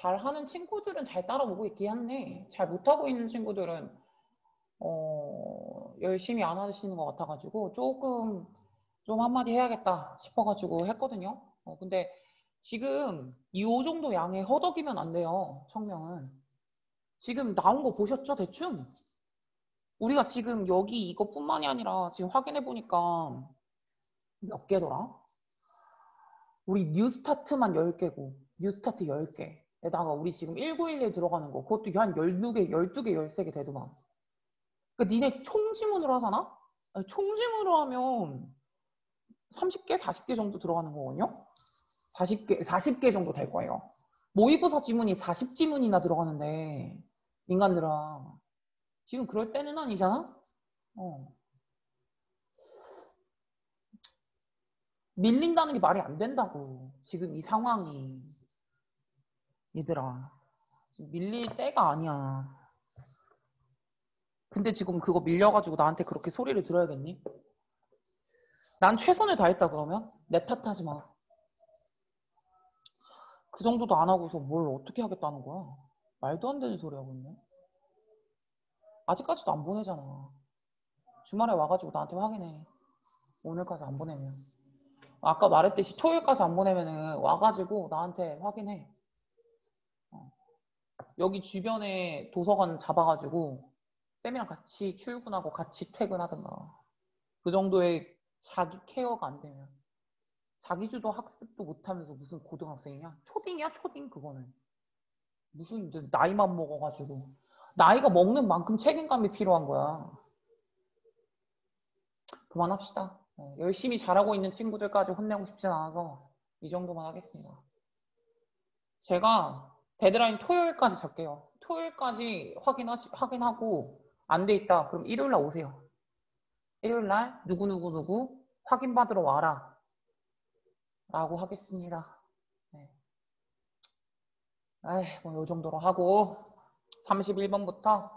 잘하는 친구들은 잘 따라오고 있긴 한데 잘 못하고 있는 친구들은 열심히 안 하시는 것 같아가지고 조금 좀 한마디 해야겠다 싶어가지고 했거든요. 근데 지금 이 정도 양에 허덕이면 안 돼요. 청명은. 지금 나온 거 보셨죠? 대충? 우리가 지금 여기 이것뿐만이 아니라 지금 확인해 보니까 몇 개더라? 우리 뉴스타트만 10개고 뉴스타트 10개에다가 우리 지금 1911 들어가는 거 그것도 한 12개, 12개, 13개 되더만. 그러니까 니네 총지문으로 하잖아? 아니, 총지문으로 하면 30개, 40개 정도 들어가는 거거든요? 40개 정도 될 거예요. 모의고사 지문이 40지문이나 들어가는데 인간들아 지금 그럴 때는 아니잖아? 밀린다는 게 말이 안 된다고. 지금 이 상황이. 얘들아. 지금 밀릴 때가 아니야. 근데 지금 그거 밀려가지고 나한테 그렇게 소리를 들어야겠니? 난 최선을 다했다 그러면? 내 탓하지 마. 그 정도도 안 하고서 뭘 어떻게 하겠다는 거야? 말도 안 되는 소리 하고 있네. 아직까지도 안 보내잖아. 주말에 와가지고 나한테 확인해. 오늘까지 안 보내면. 아까 말했듯이 토요일까지 안 보내면은 와가지고 나한테 확인해. 여기 주변에 도서관 잡아가지고 쌤이랑 같이 출근하고 같이 퇴근하든가. 그 정도의 자기 케어가 안 되면. 자기주도 학습도 못하면서 무슨 고등학생이냐? 초딩이야 초딩 그거는. 무슨 나이만 먹어가지고. 나이가 먹는 만큼 책임감이 필요한 거야. 그만합시다. 열심히 잘하고 있는 친구들까지 혼내고 싶진 않아서 이 정도만 하겠습니다. 제가 데드라인 토요일까지 잡게요. 토요일까지 확인하고 안 돼 있다. 그럼 일요일날 오세요. 일요일날 누구 확인받으러 와라. 라고 하겠습니다. 네. 뭐 이 정도로 하고 31번부터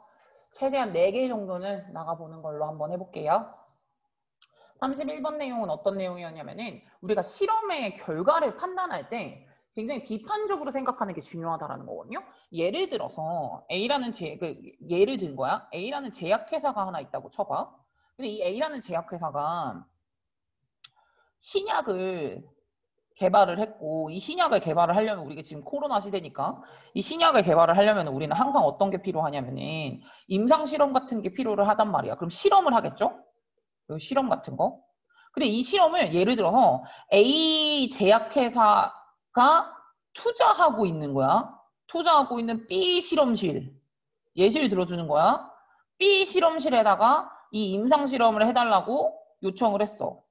최대한 4개 정도는 나가보는 걸로 한번 해볼게요. 31번 내용은 어떤 내용이었냐면은 우리가 실험의 결과를 판단할 때 굉장히 비판적으로 생각하는 게 중요하다라는 거거든요. 예를 들어서 A라는 예를 든 거야. A라는 제약회사가 하나 있다고 쳐봐. 근데 이 A라는 제약회사가 신약을 개발을 했고 이 신약을 개발을 하려면 우리가 지금 코로나 시대니까 이 신약을 개발을 하려면 우리는 항상 어떤 게 필요하냐면은 임상실험 같은 게 필요를 하단 말이야. 그럼 실험을 하겠죠? 실험 같은 거. 근데 이 실험을 예를 들어서 A 제약회사가 투자하고 있는 거야. 투자하고 있는 B 실험실. 예시를 들어주는 거야. B 실험실에다가 이 임상실험을 해달라고 요청을 했어.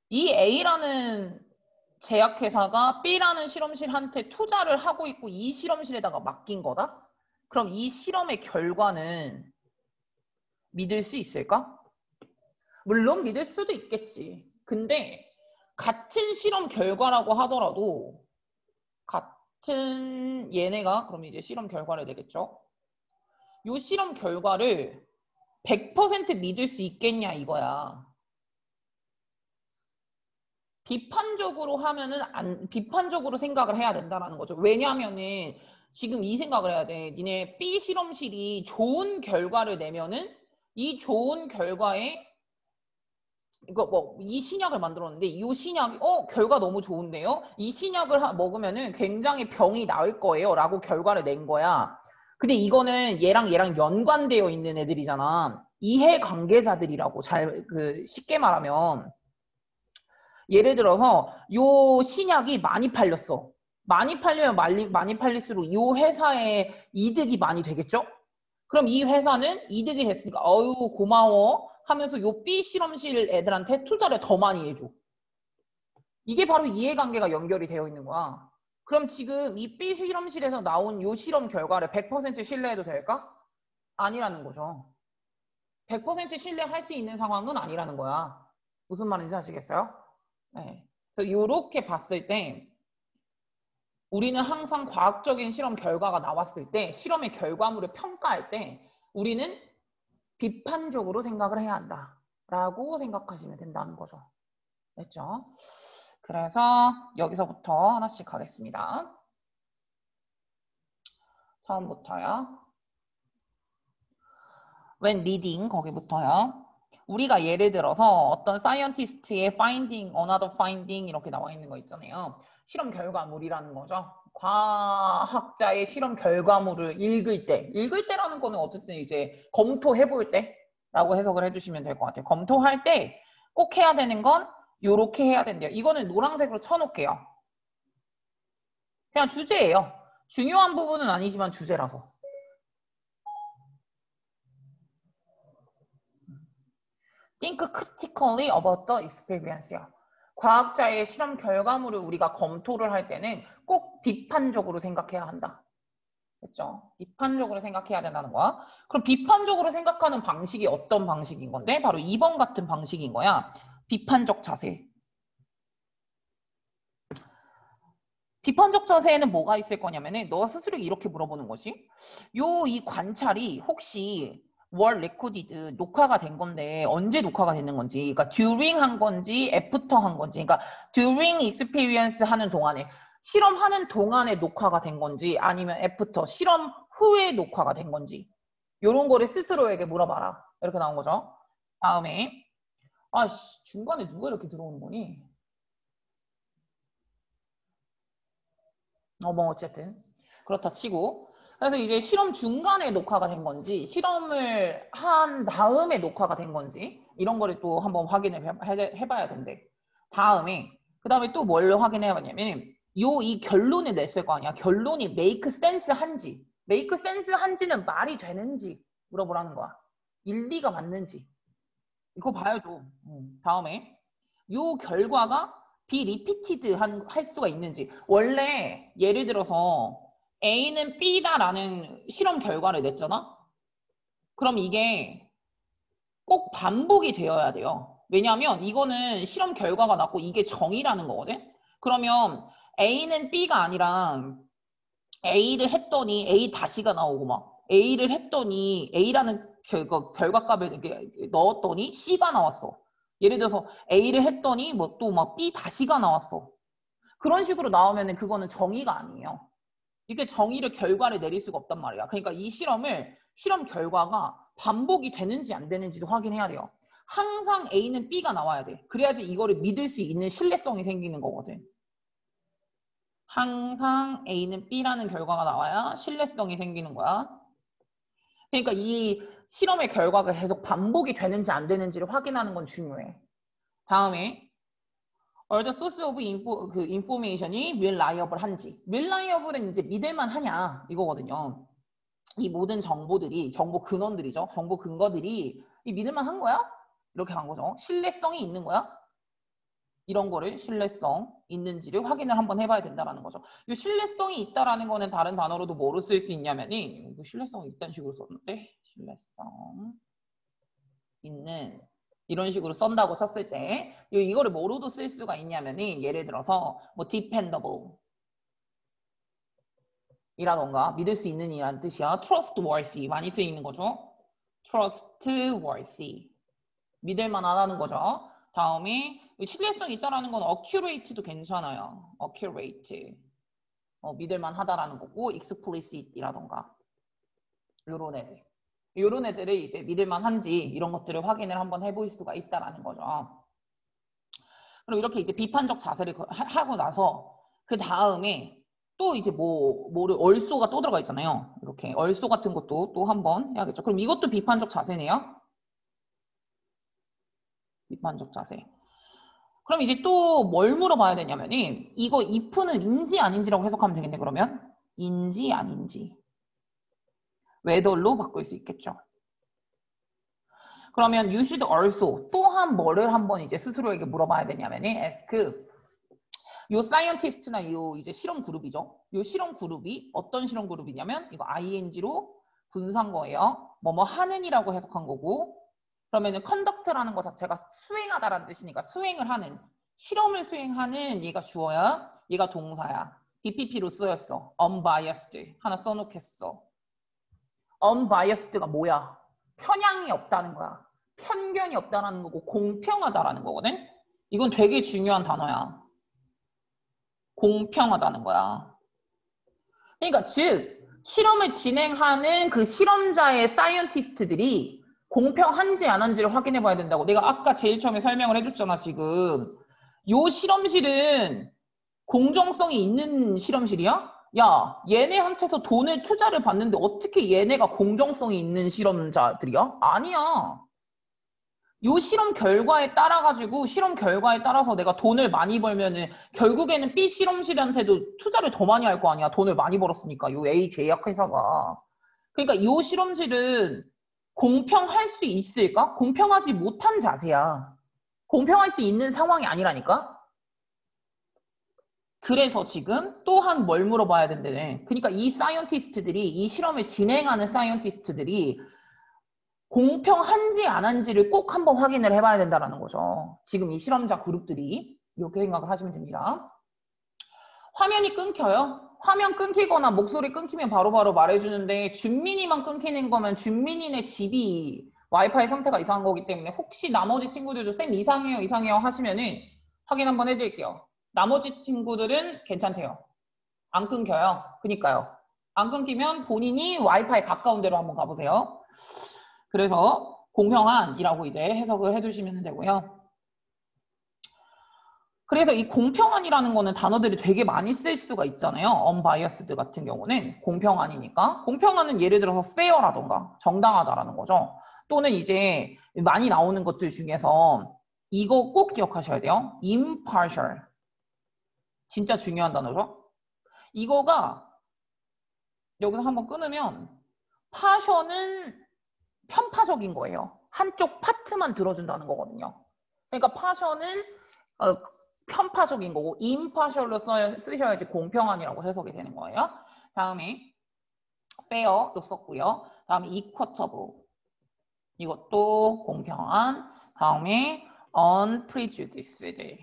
이 A라는 제약회사가 B라는 실험실한테 투자를 하고 있고 이 실험실에다가 맡긴 거다? 그럼 이 실험의 결과는 믿을 수 있을까? 물론 믿을 수도 있겠지. 근데 같은 실험 결과라고 하더라도 같은 얘네가 그럼 이제 실험 결과를 내겠죠. 이 실험 결과를 100% 믿을 수 있겠냐 이거야. 비판적으로 생각을 해야 된다는 거죠. 왜냐하면은 지금 이 생각을 해야 돼. 니네 B 실험실이 좋은 결과를 내면은 이 좋은 결과에 이 신약을 만들었는데 이 신약이 결과 너무 좋은데요. 이 신약을 먹으면은 굉장히 병이 나을 거예요라고 결과를 낸 거야. 근데 이거는 얘랑 연관되어 있는 애들이잖아. 이해관계자들이라고 쉽게 말하면 예를 들어서 요 신약이 많이 팔렸어. 많이 팔리면 많이 팔릴수록 이 회사의 이득이 많이 되겠죠? 그럼 이 회사는 이득이 됐으니까 어유 고마워 하면서 요 B 실험실 애들한테 투자를 더 많이 해줘. 이게 바로 이해관계가 연결이 되어 있는 거야. 그럼 지금 이 B 실험실에서 나온 요 실험 결과를 100% 신뢰해도 될까? 아니라는 거죠. 100% 신뢰할 수 있는 상황은 아니라는 거야. 무슨 말인지 아시겠어요? 네. 그래서 이렇게 봤을 때 우리는 항상 과학적인 실험 결과가 나왔을 때 실험의 결과물을 평가할 때 우리는 비판적으로 생각을 해야 한다라고 생각하시면 된다는 거죠. 됐죠? 그래서 여기서부터 하나씩 하겠습니다. 처음부터요. When reading 거기부터요. 우리가 예를 들어서 어떤 사이언티스트의 finding, another finding 이렇게 나와 있는 거 있잖아요. 실험 결과물이라는 거죠. 과학자의 실험 결과물을 읽을 때라는 거는 어쨌든 이제 검토해 볼 때라고 해석을 해주시면 될 것 같아요. 검토할 때 꼭 해야 되는 건 요렇게 해야 된대요. 이거는 노란색으로 쳐놓을게요. 그냥 주제예요. 중요한 부분은 아니지만 주제라서. Think critically about the experience야. 과학자의 실험 결과물을 우리가 검토를 할 때는 꼭 비판적으로 생각해야 한다. 그렇죠? 비판적으로 생각해야 된다는 거야. 그럼 비판적으로 생각하는 방식이 어떤 방식인 건데? 바로 2번 같은 방식인 거야. 비판적 자세. 비판적 자세에는 뭐가 있을 거냐면은 너 스스로 이렇게 물어보는 거지. 이 관찰이 혹시 월 레코디드 녹화가 된 건데 언제 녹화가 되는 건지, 그러니까 during 한 건지 after 한 건지, 그러니까 during experience 하는 동안에 실험하는 동안에 녹화가 된 건지 아니면 after 실험 후에 녹화가 된 건지 이런 거를 스스로에게 물어봐라. 이렇게 나온 거죠. 다음에 아씨 중간에 누가 이렇게 들어오는 거니? 뭐 어쨌든 그렇다 치고 그래서 이제 실험 중간에 녹화가 된 건지 실험을 한 다음에 녹화가 된 건지 이런 거를 또 한번 확인을 해봐야 된대. 그 다음에 또 뭘 확인해야 하냐면 이 결론을 냈을 거 아니야. 결론이 make sense 한지 make sense 한지는 말이 되는지 물어보라는 거야. 일리가 맞는지 이거 봐야죠. 다음에 요 결과가 be repeated 할 수가 있는지. 원래 예를 들어서 A는 B다라는 실험 결과를 냈잖아. 그럼 이게 꼭 반복이 되어야 돼요. 왜냐하면 이거는 실험 결과가 났고 이게 정의라는 거거든. 그러면 A는 B가 아니라 A를 했더니 A 다시가 나오고 막 A를 했더니 A라는 결과값을 이렇게 넣었더니 C가 나왔어. 예를 들어서 A를 했더니 뭐 또 막 B 다시가 나왔어. 그런 식으로 나오면은 그거는 정의가 아니에요. 이게 정의를 결과를 내릴 수가 없단 말이야. 그러니까 이 실험 결과가 반복이 되는지 안 되는지도 확인해야 돼요. 항상 A는 B가 나와야 돼. 그래야지 이거를 믿을 수 있는 신뢰성이 생기는 거거든. 항상 A는 B라는 결과가 나와야 신뢰성이 생기는 거야. 그러니까 이 실험의 결과가 계속 반복이 되는지 안 되는지를 확인하는 건 중요해. 다음에 Are the source of information이 reliable 한지. reliable은 이제 믿을만 하냐 이거거든요. 이 모든 정보들이 정보 근원들이죠. 정보 근거들이 이 믿을만 한 거야? 이렇게 한 거죠. 신뢰성이 있는 거야? 이런 거를 신뢰성 있는지를 확인을 한번 해봐야 된다는 거죠. 이 신뢰성이 있다라는 거는 다른 단어로도 뭐로 쓸 수 있냐면이 신뢰성이 있다는 식으로 썼는데 신뢰성 있는 이런 식으로 쓴다고 쳤을 때 이거를 뭐로도 쓸 수가 있냐면이 예를 들어서 뭐 dependable 이라던가 믿을 수 있는 이란 뜻이야. trustworthy 많이 쓰이는 거죠. trustworthy 믿을 만하다는 거죠. 다음에 신뢰성이 있다라는 건 accurate도 괜찮아요. accurate 믿을 만하다라는 거고 explicit이라던가 요런 애들을 이제 믿을 만한지 이런 것들을 확인을 한번 해볼 수가 있다라는 거죠. 그럼 이렇게 이제 비판적 자세를 하고 나서 그 다음에 또 이제 뭐를 얼쏘가 또 들어가 있잖아요. 이렇게 얼쏘 같은 것도 또 한번 해야겠죠. 그럼 이것도 비판적 자세네요. 비판적 자세. 그럼 이제 또 뭘 물어봐야 되냐면은 이거 if는 인지 아닌지라고 해석하면 되겠네. 그러면 인지 아닌지 whether로 바꿀 수 있겠죠. 그러면 you should also 또한 뭐를 한번 이제 스스로에게 물어봐야 되냐면은 ask 요 사이언티스트나 요 이제 실험 그룹이죠. 요 실험 그룹이 어떤 실험 그룹이냐면 이거 ing로 분사한 거예요. 뭐뭐 하는이라고 해석한 거고 그러면은 conduct라는 거 자체가 수행하다라는 뜻이니까 수행을 하는 실험을 수행하는 얘가 주어야 얘가 동사야. BPP로 쓰였어. unbiased 하나 써놓겠어. unbiased가 뭐야? 편향이 없다는 거야. 편견이 없다는 거고 공평하다라는 거거든. 이건 되게 중요한 단어야. 공평하다는 거야. 그러니까 즉 실험을 진행하는 그 실험자의 사이언티스트들이 공평한지 안 한지를 확인해 봐야 된다고. 내가 아까 제일 처음에 설명을 해줬잖아, 지금. 요 실험실은 공정성이 있는 실험실이야? 야, 얘네한테서 돈을 투자를 받는데 어떻게 얘네가 공정성이 있는 실험자들이야? 아니야. 요 실험 결과에 따라가지고 실험 결과에 따라서 내가 돈을 많이 벌면은 결국에는 B 실험실한테도 투자를 더 많이 할 거 아니야. 돈을 많이 벌었으니까 요 A 제약회사가. 그러니까 요 실험실은 공평할 수 있을까? 공평하지 못한 자세야. 공평할 수 있는 상황이 아니라니까? 그래서 지금 또한 뭘 물어봐야 된대. 그러니까 이 사이언티스트들이 이 실험을 진행하는 사이언티스트들이 공평한지 안 한지를 꼭 한번 확인을 해봐야 된다는 거죠. 지금 이 실험자 그룹들이 이렇게 생각을 하시면 됩니다. 화면이 끊겨요. 화면 끊기거나 목소리 끊기면 바로바로 말해주는데 준민이만 끊기는 거면 준민이네 집이 와이파이 상태가 이상한 거기 때문에 혹시 나머지 친구들도 쌤 이상해요 이상해요 하시면은 확인 한번 해드릴게요. 나머지 친구들은 괜찮대요. 안 끊겨요. 그니까요. 안 끊기면 본인이 와이파이 가까운 데로 한번 가보세요. 그래서 공평한이라고 이제 해석을 해주시면 되고요. 그래서 이 공평한이라는 거는 단어들이 되게 많이 쓸 수가 있잖아요. unbiased 같은 경우는 공평한이니까. 공평한은 예를 들어서 fair라던가 정당하다라는 거죠. 또는 이제 많이 나오는 것들 중에서 이거 꼭 기억하셔야 돼요. impartial. 진짜 중요한 단어죠. 이거가 여기서 한번 끊으면 partial은 편파적인 거예요. 한쪽 파트만 들어준다는 거거든요. 그러니까 partial은 편파적인 거고 impartial로 쓰셔야지 공평한이라고 해석이 되는 거예요. 다음에 fair도 썼고요. 다음에 equitable 이것도 공평한. 다음에 unprejudiced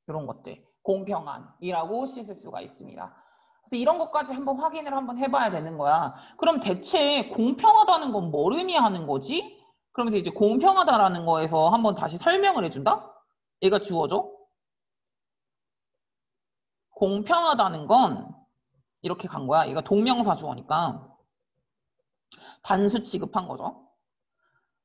이런 것들 공평한이라고 씻을 수가 있습니다. 그래서 이런 것까지 한번 확인을 한번 해봐야 되는 거야. 그럼 대체 공평하다는 건 뭘 의미하는 거지? 그러면서 이제 공평하다라는 거에서 한번 다시 설명을 해준다? 얘가 주어져. 공평하다는 건 이렇게 간 거야. 얘가 동명사 주어니까 단수 취급한 거죠.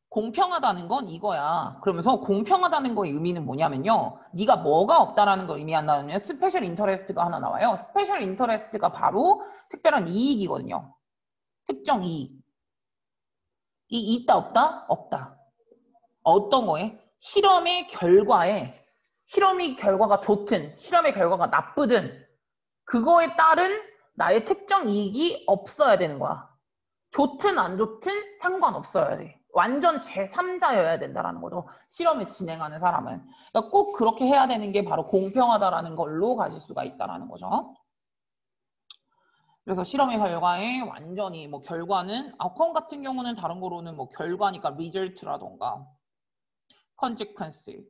공평하다는 건 이거야. 그러면서 공평하다는 거의 의미는 뭐냐면요. 네가 뭐가 없다라는 걸 의미한다면 스페셜 인터레스트가 하나 나와요. 스페셜 인터레스트가 바로 특별한 이익이거든요. 특정 이익. 이 있다 없다? 없다. 어떤 거에? 실험의 결과에 실험의 결과가 좋든 실험의 결과가 나쁘든 그거에 따른 나의 특정 이익이 없어야 되는 거야. 좋든 안 좋든 상관없어야 돼. 완전 제3자여야 된다는 거죠. 실험을 진행하는 사람은. 그러니까 꼭 그렇게 해야 되는 게 바로 공평하다라는 걸로 가질 수가 있다는 거죠. 그래서 실험의 결과에 완전히 뭐 결과는 아웃컴 같은 경우는 다른 거로는 뭐 결과니까 result라던가 consequence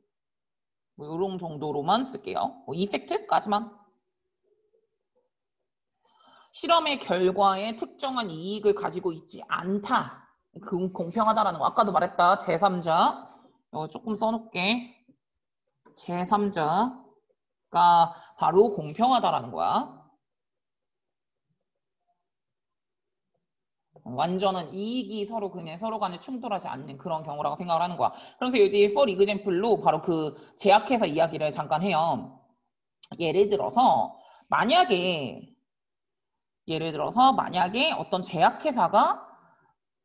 뭐 이런 정도로만 쓸게요. 뭐 effect까지만. 실험의 결과에 특정한 이익을 가지고 있지 않다. 그건 공평하다라는 거. 아까도 말했다. 제3자. 이거 조금 써놓을게. 제3자가 바로 공평하다라는 거야. 완전한 이익이 서로 그냥 서로 간에 충돌하지 않는 그런 경우라고 생각을 하는 거야. 그래서 여기 for example로 바로 그 제약회사 이야기를 잠깐 해요. 예를 들어서 만약에 어떤 제약회사가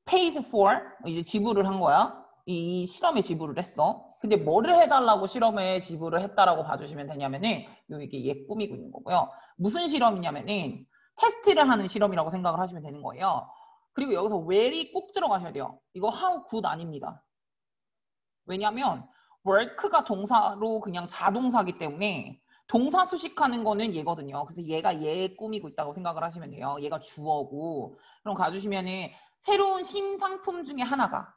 pays for 이제 지불을 한 거야. 이 실험에 지불을 했어. 근데 뭐를 해달라고 실험에 지불을 했다라고 봐주시면 되냐면은 이게 얘 꾸미고 있는 거고요. 무슨 실험이냐면은 테스트를 하는 실험이라고 생각을 하시면 되는 거예요. 그리고 여기서 where이 꼭 들어가셔야 돼요. 이거 how good 아닙니다. 왜냐면 work가 동사로 그냥 자동사기 때문에 동사 수식하는 거는 얘거든요. 그래서 얘가 얘 꾸미고 있다고 생각을 하시면 돼요. 얘가 주어고. 그럼 가주시면은 새로운 신상품 중에 하나가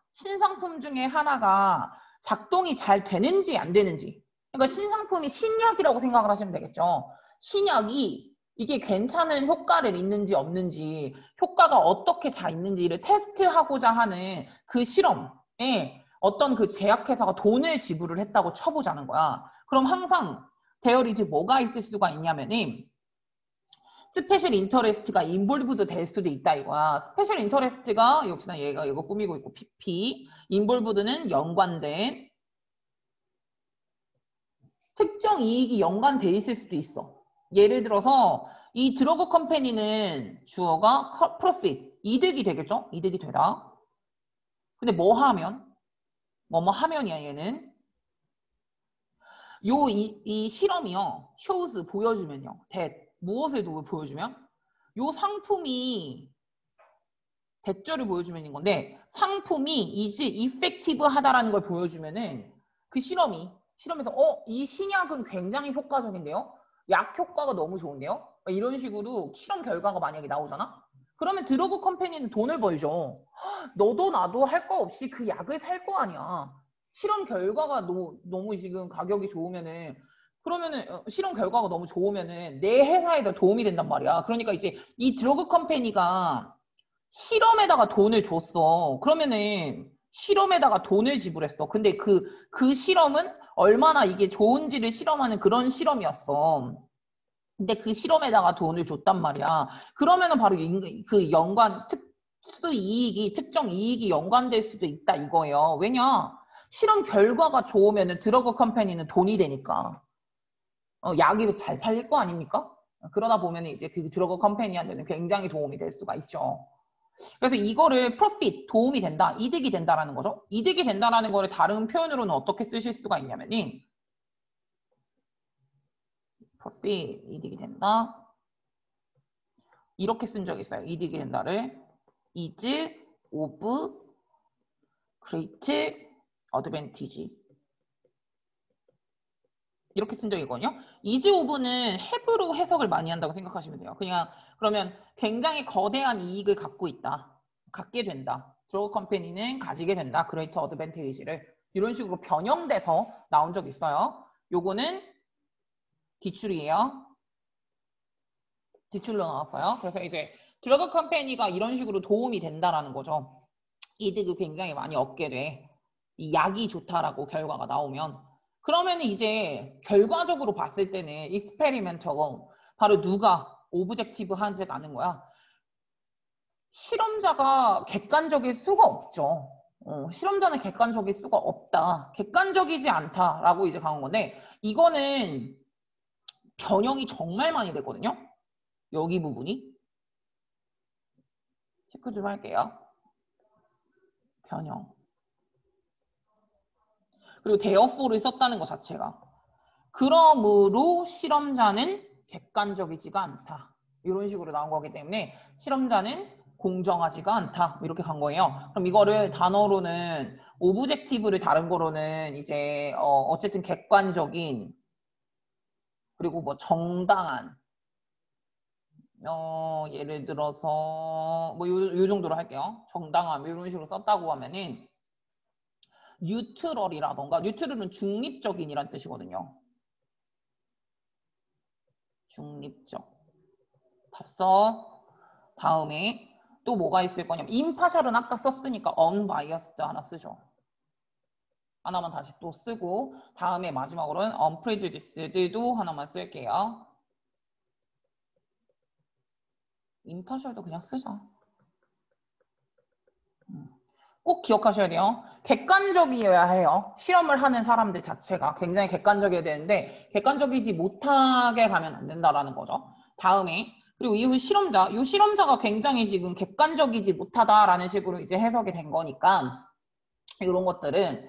작동이 잘 되는지 안 되는지. 그러니까 신상품이 신약이라고 생각을 하시면 되겠죠. 신약이 이게 괜찮은 효과를 있는지 없는지 효과가 어떻게 잘 있는지를 테스트하고자 하는 그 실험에 어떤 그 제약회사가 돈을 지불을 했다고 쳐보자는 거야. 그럼 항상 데어리즈 뭐가 있을 수가 있냐면은 스페셜 인터레스트가 인볼브드 될 수도 있다 이거야. 스페셜 인터레스트가 역시나 얘가 이거 꾸미고 있고 PP, 인볼브드는 연관된 특정 이익이 연관돼 있을 수도 있어. 예를 들어서 이 드러그 컴퍼니는 주어가 profit, 이득이 되겠죠? 이득이 되다. 근데 뭐 하면? 뭐뭐 하면이야 얘는. 이 실험이요. shows 보여주면요. that 무엇을 보여주면? 요 상품이 대절을 보여주면 건데 상품이 is effective 하다라는 걸 보여주면은 그 실험에서 이 신약은 굉장히 효과적인데요. 약 효과가 너무 좋은데요. 이런 식으로 실험 결과가 만약에 나오잖아. 그러면 드러그 컴퍼니는 돈을 벌죠. 너도 나도 할 거 없이 그 약을 살 거 아니야. 실험 결과가 너무 지금 가격이 좋으면은 그러면은 실험 결과가 너무 좋으면은 내 회사에도 도움이 된단 말이야. 그러니까 이제 이 드러그 컴퍼니가 실험에다가 돈을 줬어. 그러면은 실험에다가 돈을 지불했어. 근데 그 실험은 얼마나 이게 좋은지를 실험하는 그런 실험이었어. 근데 그 실험에다가 돈을 줬단 말이야. 그러면은 바로 그 특수 이익이, 특정 이익이 연관될 수도 있다 이거예요. 왜냐? 실험 결과가 좋으면은 드러그 컴퍼니는 돈이 되니까. 약이 잘 팔릴 거 아닙니까? 그러다 보면 이제 그 드러그 컴퍼니한테는 굉장히 도움이 될 수가 있죠. 그래서 이거를 profit, 도움이 된다, 이득이 된다라는 거죠. 이득이 된다라는 거를 다른 표현으로는 어떻게 쓰실 수가 있냐면은 profit, 이득이 된다. 이렇게 쓴 적이 있어요. 이득이 된다를 is of great advantage. 이렇게 쓴 적이 있거든요. is of는 have로 해석을 많이 한다고 생각하시면 돼요. 그냥 그러면 굉장히 거대한 이익을 갖고 있다. 갖게 된다. 드러그 컴퍼니는 가지게 된다. great advantage를. 이런 식으로 변형돼서 나온 적이 있어요. 요거는 기출이에요. 기출로 나왔어요. 그래서 이제 드러그 컴퍼니가 이런 식으로 도움이 된다라는 거죠. 이득을 굉장히 많이 얻게 돼. 이 약이 좋다라고 결과가 나오면. 그러면 이제 결과적으로 봤을 때는 experimental 바로 누가 오브젝티브 한지가 아는 거야. 실험자가 객관적일 수가 없죠. 실험자는 객관적일 수가 없다. 객관적이지 않다라고 이제 가는 건데 이거는 변형이 정말 많이 됐거든요. 여기 부분이. 체크 좀 할게요. 변형. 그리고 therefore를 썼다는 것 자체가. 그러므로 실험자는 객관적이지가 않다. 이런 식으로 나온 거기 때문에 실험자는 공정하지가 않다. 이렇게 간 거예요. 그럼 이거를 단어로는 오브젝티브를 다른 거로는 이제 어쨌든 객관적인 그리고 뭐 정당한 예를 들어서 뭐 요 정도로 할게요. 정당함 이런 식으로 썼다고 하면은 뉴트럴이라던가 뉴트럴은 중립적인이란 뜻이거든요. 중립적. 다 써. 다음에 또 뭐가 있을 거냐면 impartial은 아까 썼으니까 unbiased 하나 쓰죠. 하나만 다시 또 쓰고 다음에 마지막으로는 unprejudiced도 하나만 쓸게요. impartial도 그냥 쓰자. 꼭 기억하셔야 돼요. 객관적이어야 해요. 실험을 하는 사람들 자체가 굉장히 객관적이어야 되는데 객관적이지 못하게 가면 안 된다라는 거죠. 다음에 그리고 이 실험자가 굉장히 지금 객관적이지 못하다라는 식으로 이제 해석이 된 거니까 이런 것들은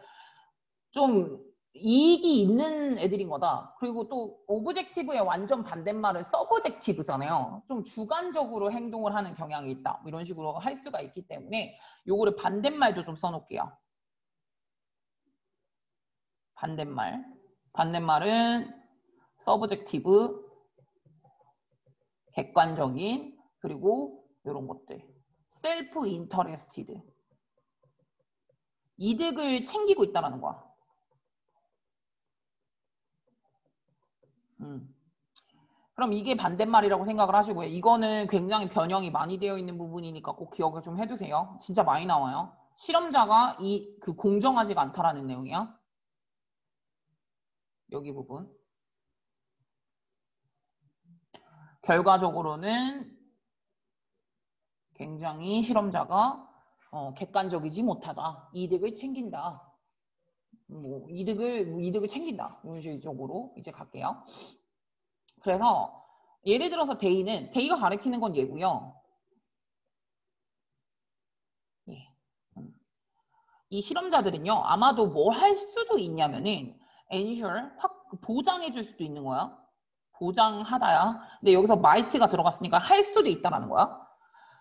좀 이익이 있는 애들인 거다. 그리고 또 오브젝티브의 완전 반대말은 서브젝티브잖아요. 좀 주관적으로 행동을 하는 경향이 있다. 이런 식으로 할 수가 있기 때문에 요거를 반대말도 좀 써놓을게요. 반대말. 반대말은 서브젝티브, 객관적인, 그리고 이런 것들. 셀프 인터레스티드. 이득을 챙기고 있다는 거야. 그럼 이게 반대말이라고 생각을 하시고요. 이거는 굉장히 변형이 많이 되어 있는 부분이니까 꼭 기억을 좀 해두세요. 진짜 많이 나와요. 실험자가 공정하지가 않다라는 내용이야. 여기 부분. 결과적으로는 굉장히 실험자가 객관적이지 못하다. 이득을 챙긴다. 뭐 이득을 챙긴다. 이런 식으로 이제 갈게요. 그래서 예를 들어서 데이가 가리키는 건 얘고요. 예. 이 실험자들은요. 아마도 뭘 할 수도 있냐면은 ensure 확 보장해 줄 수도 있는 거야. 보장하다야. 근데 여기서 might가 들어갔으니까 할 수도 있다라는 거야.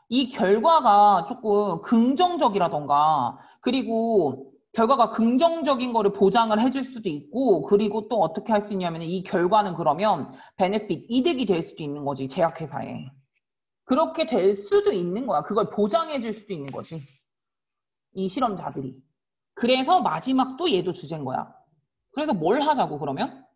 이 결과가 조금 긍정적이라던가 그리고 결과가 긍정적인 거를 보장을 해줄 수도 있고 그리고 또 어떻게 할 수 있냐면 이 결과는 그러면 베네핏, 이득이 될 수도 있는 거지 제약회사에. 그렇게 될 수도 있는 거야. 그걸 보장해 줄 수도 있는 거지. 이 실험자들이. 그래서 마지막도 얘도 주제인 거야. 그래서 뭘 하자고 그러면?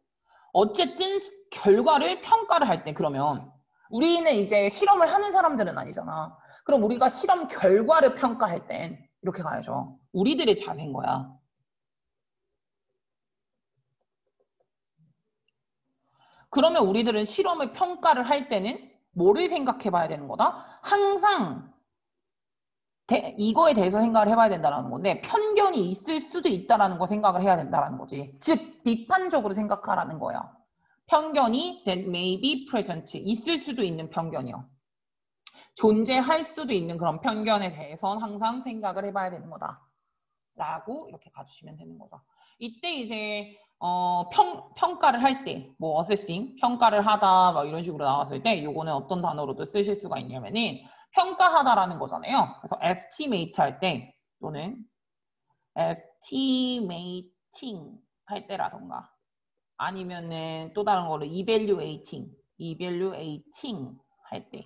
어쨌든 결과를 평가를 할 때 그러면 우리는 이제 실험을 하는 사람들은 아니잖아. 그럼 우리가 실험 결과를 평가할 땐 이렇게 가야죠. 우리들의 자세인 거야. 그러면 우리들은 실험을 평가를 할 때는 뭐를 생각해 봐야 되는 거다? 항상 이거에 대해서 생각을 해봐야 된다는 건데 편견이 있을 수도 있다는 거 생각을 해야 된다는 거지. 즉 비판적으로 생각하라는 거야. 편견이 that may be present 있을 수도 있는 편견이요. 존재할 수도 있는 그런 편견에 대해서는 항상 생각을 해봐야 되는 거다. 라고 이렇게 봐주시면 되는 거죠. 이때 이제 평가를 할 때, 뭐 assessing, 평가를 하다 막 이런 식으로 나왔을 때 요거는 어떤 단어로도 쓰실 수가 있냐면은 평가하다라는 거잖아요. 그래서 estimate 할 때 또는 estimating 할 때라던가 아니면은 또 다른 거로 evaluating 할 때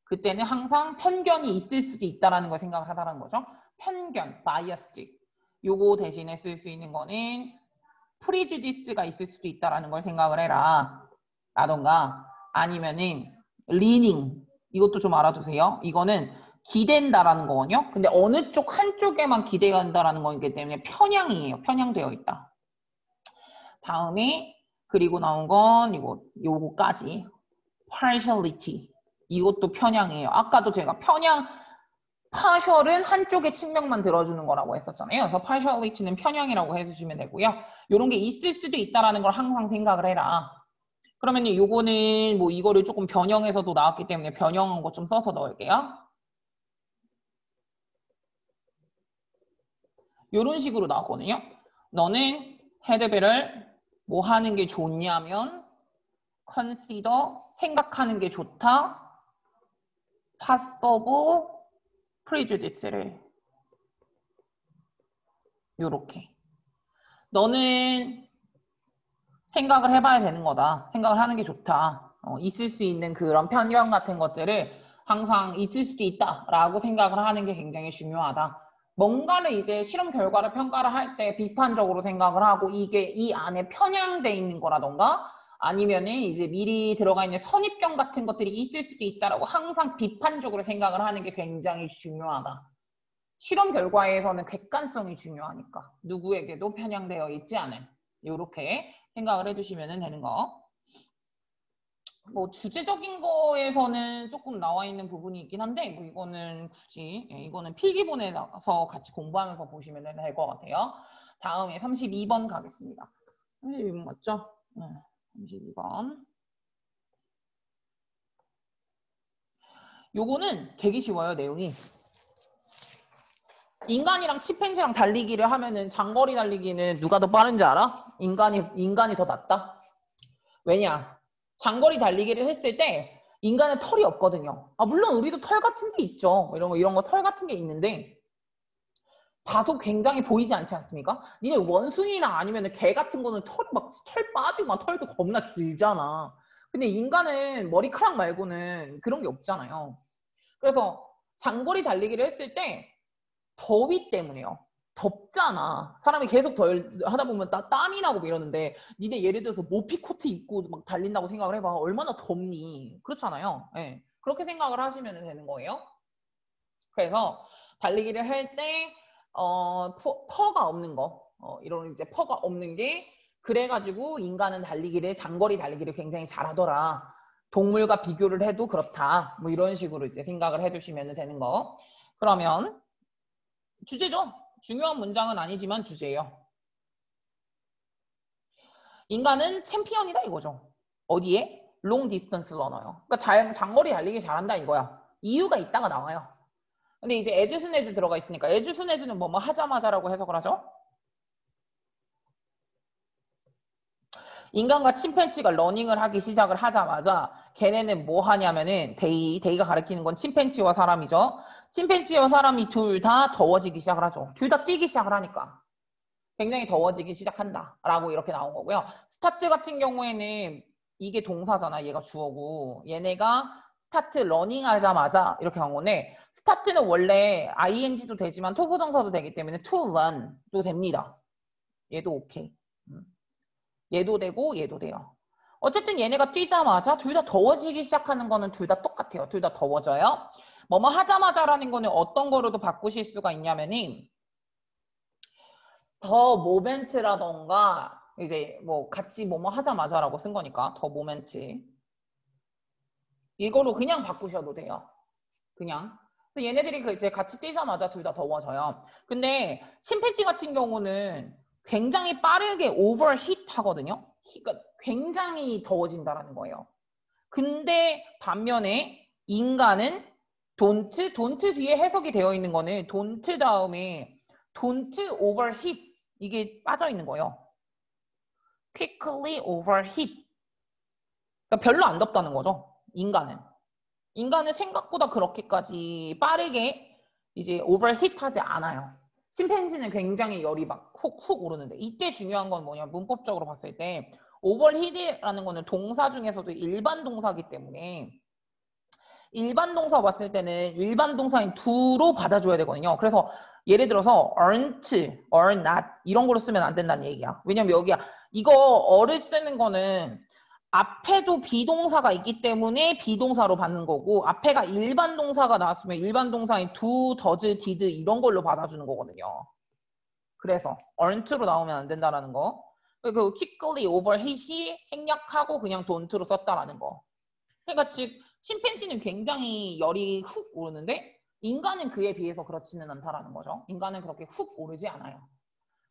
그때는 항상 편견이 있을 수도 있다라는 걸 생각을 하다라는 거죠. 편견, biased. 요거 대신에 쓸 수 있는 거는 prejudice가 있을 수도 있다라는 걸 생각을 해라. 라던가 아니면은 leaning. 이것도 좀 알아두세요. 이거는 기댄다라는 거거든요. 근데 어느 쪽 한쪽에만 기대한다라는 거기 때문에 편향이에요. 편향되어 있다. 다음에 그리고 나온 건 요거까지. partiality. 이것도 편향이에요. 아까도 제가 partial은 한쪽의 측면만 들어주는 거라고 했었잖아요. 그래서 partiality는 편향이라고 해주시면 되고요. 이런 게 있을 수도 있다라는 걸 항상 생각을 해라. 그러면 요거는 뭐 이거를 조금 변형해서도 나왔기 때문에 변형한 거 좀 써서 넣을게요. 이런 식으로 나왔거든요. 너는 헤드벨을 뭐 하는 게 좋냐면 consider 생각하는 게 좋다. passive prejudice를 요렇게 너는 생각을 해봐야 되는 거다. 생각을 하는 게 좋다. 있을 수 있는 그런 편견 같은 것들을 항상 있을 수도 있다라고 생각을 하는 게 굉장히 중요하다. 뭔가를 이제 실험 결과를 평가를 할 때 비판적으로 생각을 하고 이게 이 안에 편향돼 있는 거라던가 아니면은 이제 미리 들어가 있는 선입견 같은 것들이 있을 수도 있다라고 항상 비판적으로 생각을 하는 게 굉장히 중요하다. 실험 결과에서는 객관성이 중요하니까 누구에게도 편향되어 있지 않은 이렇게 생각을 해주시면 되는 거. 뭐 주제적인 거에서는 조금 나와 있는 부분이 있긴 한데 뭐 이거는 굳이 이거는 필기본에서 같이 공부하면서 보시면 될 것 같아요. 다음에 32번 가겠습니다. 32번 맞죠? 네, 32번. 요거는 되게 쉬워요, 내용이. 인간이랑 침팬지랑 달리기를 하면은 장거리 달리기는 누가 더 빠른지 알아? 인간이 더 낫다. 왜냐? 장거리 달리기를 했을 때 인간은 털이 없거든요. 아, 물론 우리도 털 같은 게 있죠. 이런 거 털 같은 게 있는데 다소 굉장히 보이지 않지 않습니까? 니네 원숭이나 아니면 개 같은 거는 털이 막 털 빠지고 막 털도 겁나 길잖아. 근데 인간은 머리카락 말고는 그런 게 없잖아요. 그래서 장거리 달리기를 했을 때 더위 때문에요. 덥잖아. 사람이 계속 하다 보면 땀이 나고 뭐 이러는데 니네 예를 들어서 모피 코트 입고 막 달린다고 생각을 해봐. 얼마나 덥니. 그렇잖아요. 네. 그렇게 생각을 하시면 되는 거예요. 그래서 달리기를 할 때 퍼가 없는 거. 이런 이제 퍼가 없는 게 그래가지고 인간은 장거리 달리기를 굉장히 잘하더라. 동물과 비교를 해도 그렇다. 뭐 이런 식으로 이제 생각을 해주시면 되는 거. 그러면 주제죠. 중요한 문장은 아니지만 주제예요. 인간은 챔피언이다 이거죠. 어디에? 롱 디스턴스 러너요. 그러니까 장거리 달리기 잘한다 이거야. 이유가 있다가 나와요. 근데 이제 에즈순에즈 들어가 있으니까 에즈순에즈는 뭐뭐 하자마자라고 해석을 하죠. 인간과 침팬지가 러닝을 하기 시작을 하자마자 걔네는 뭐 하냐면은 데이가 가리키는 건 침팬지와 사람이죠. 침팬지와 사람이 둘 다 더워지기 시작을 하죠. 둘 다 뛰기 시작을 하니까. 굉장히 더워지기 시작한다 라고 이렇게 나온 거고요. 스타트 같은 경우에는 이게 동사잖아. 얘가 주어고 얘네가 스타트 러닝 하자마자 이렇게 한 건데 스타트는 원래 ing도 되지만 토부정사도 되기 때문에 to run도 됩니다. 얘도 오케이. 얘도 되고 얘도 돼요. 어쨌든 얘네가 뛰자마자 둘 다 더워지기 시작하는 거는 둘 다 똑같아요. 둘 다 더워져요. 뭐뭐 하자마자라는 거는 어떤 거로도 바꾸실 수가 있냐면은 더 모멘트라던가 이제 뭐 같이 뭐뭐 하자마자라고 쓴 거니까 더 모멘트 이거로 그냥 바꾸셔도 돼요. 그냥. 그래서 얘네들이 그 이제 같이 뛰자마자 둘 다 더워져요. 근데 침팬지 같은 경우는 굉장히 빠르게 오버히트 하거든요. 그러니까 굉장히 더워진다라는 거예요. 근데 반면에 인간은 don't 뒤에 해석이 되어 있는 거는 don't 다음에 don't overheat 이게 빠져 있는 거예요. quickly overheat. 그러니까 별로 안 덥다는 거죠. 인간은 생각보다 그렇게까지 빠르게 이제 overheat 하지 않아요. 침팬지는 굉장히 열이 막 훅훅 오르는데 이때 중요한 건 뭐냐 문법적으로 봤을 때 overheat이라는 거는 동사 중에서도 일반 동사이기 때문에 일반 동사 봤을 때는 일반 동사인 do로 받아줘야 되거든요. 그래서 예를 들어서 aren't or not 이런 거로 쓰면 안 된다는 얘기야. 왜냐면 여기야 이거 어를 쓰는 거는 앞에도 비동사가 있기 때문에 비동사로 받는 거고 앞에가 일반 동사가 나왔으면 일반 동사인 do, does, did 이런 걸로 받아주는 거거든요. 그래서 aren't로 나오면 안 된다라는 거. 그 quickly overheat이 생략하고 그냥 don't로 썼다라는 거. 그러니까 즉 침팬지는 굉장히 열이 훅 오르는데 인간은 그에 비해서 그렇지는 않다라는 거죠. 인간은 그렇게 훅 오르지 않아요.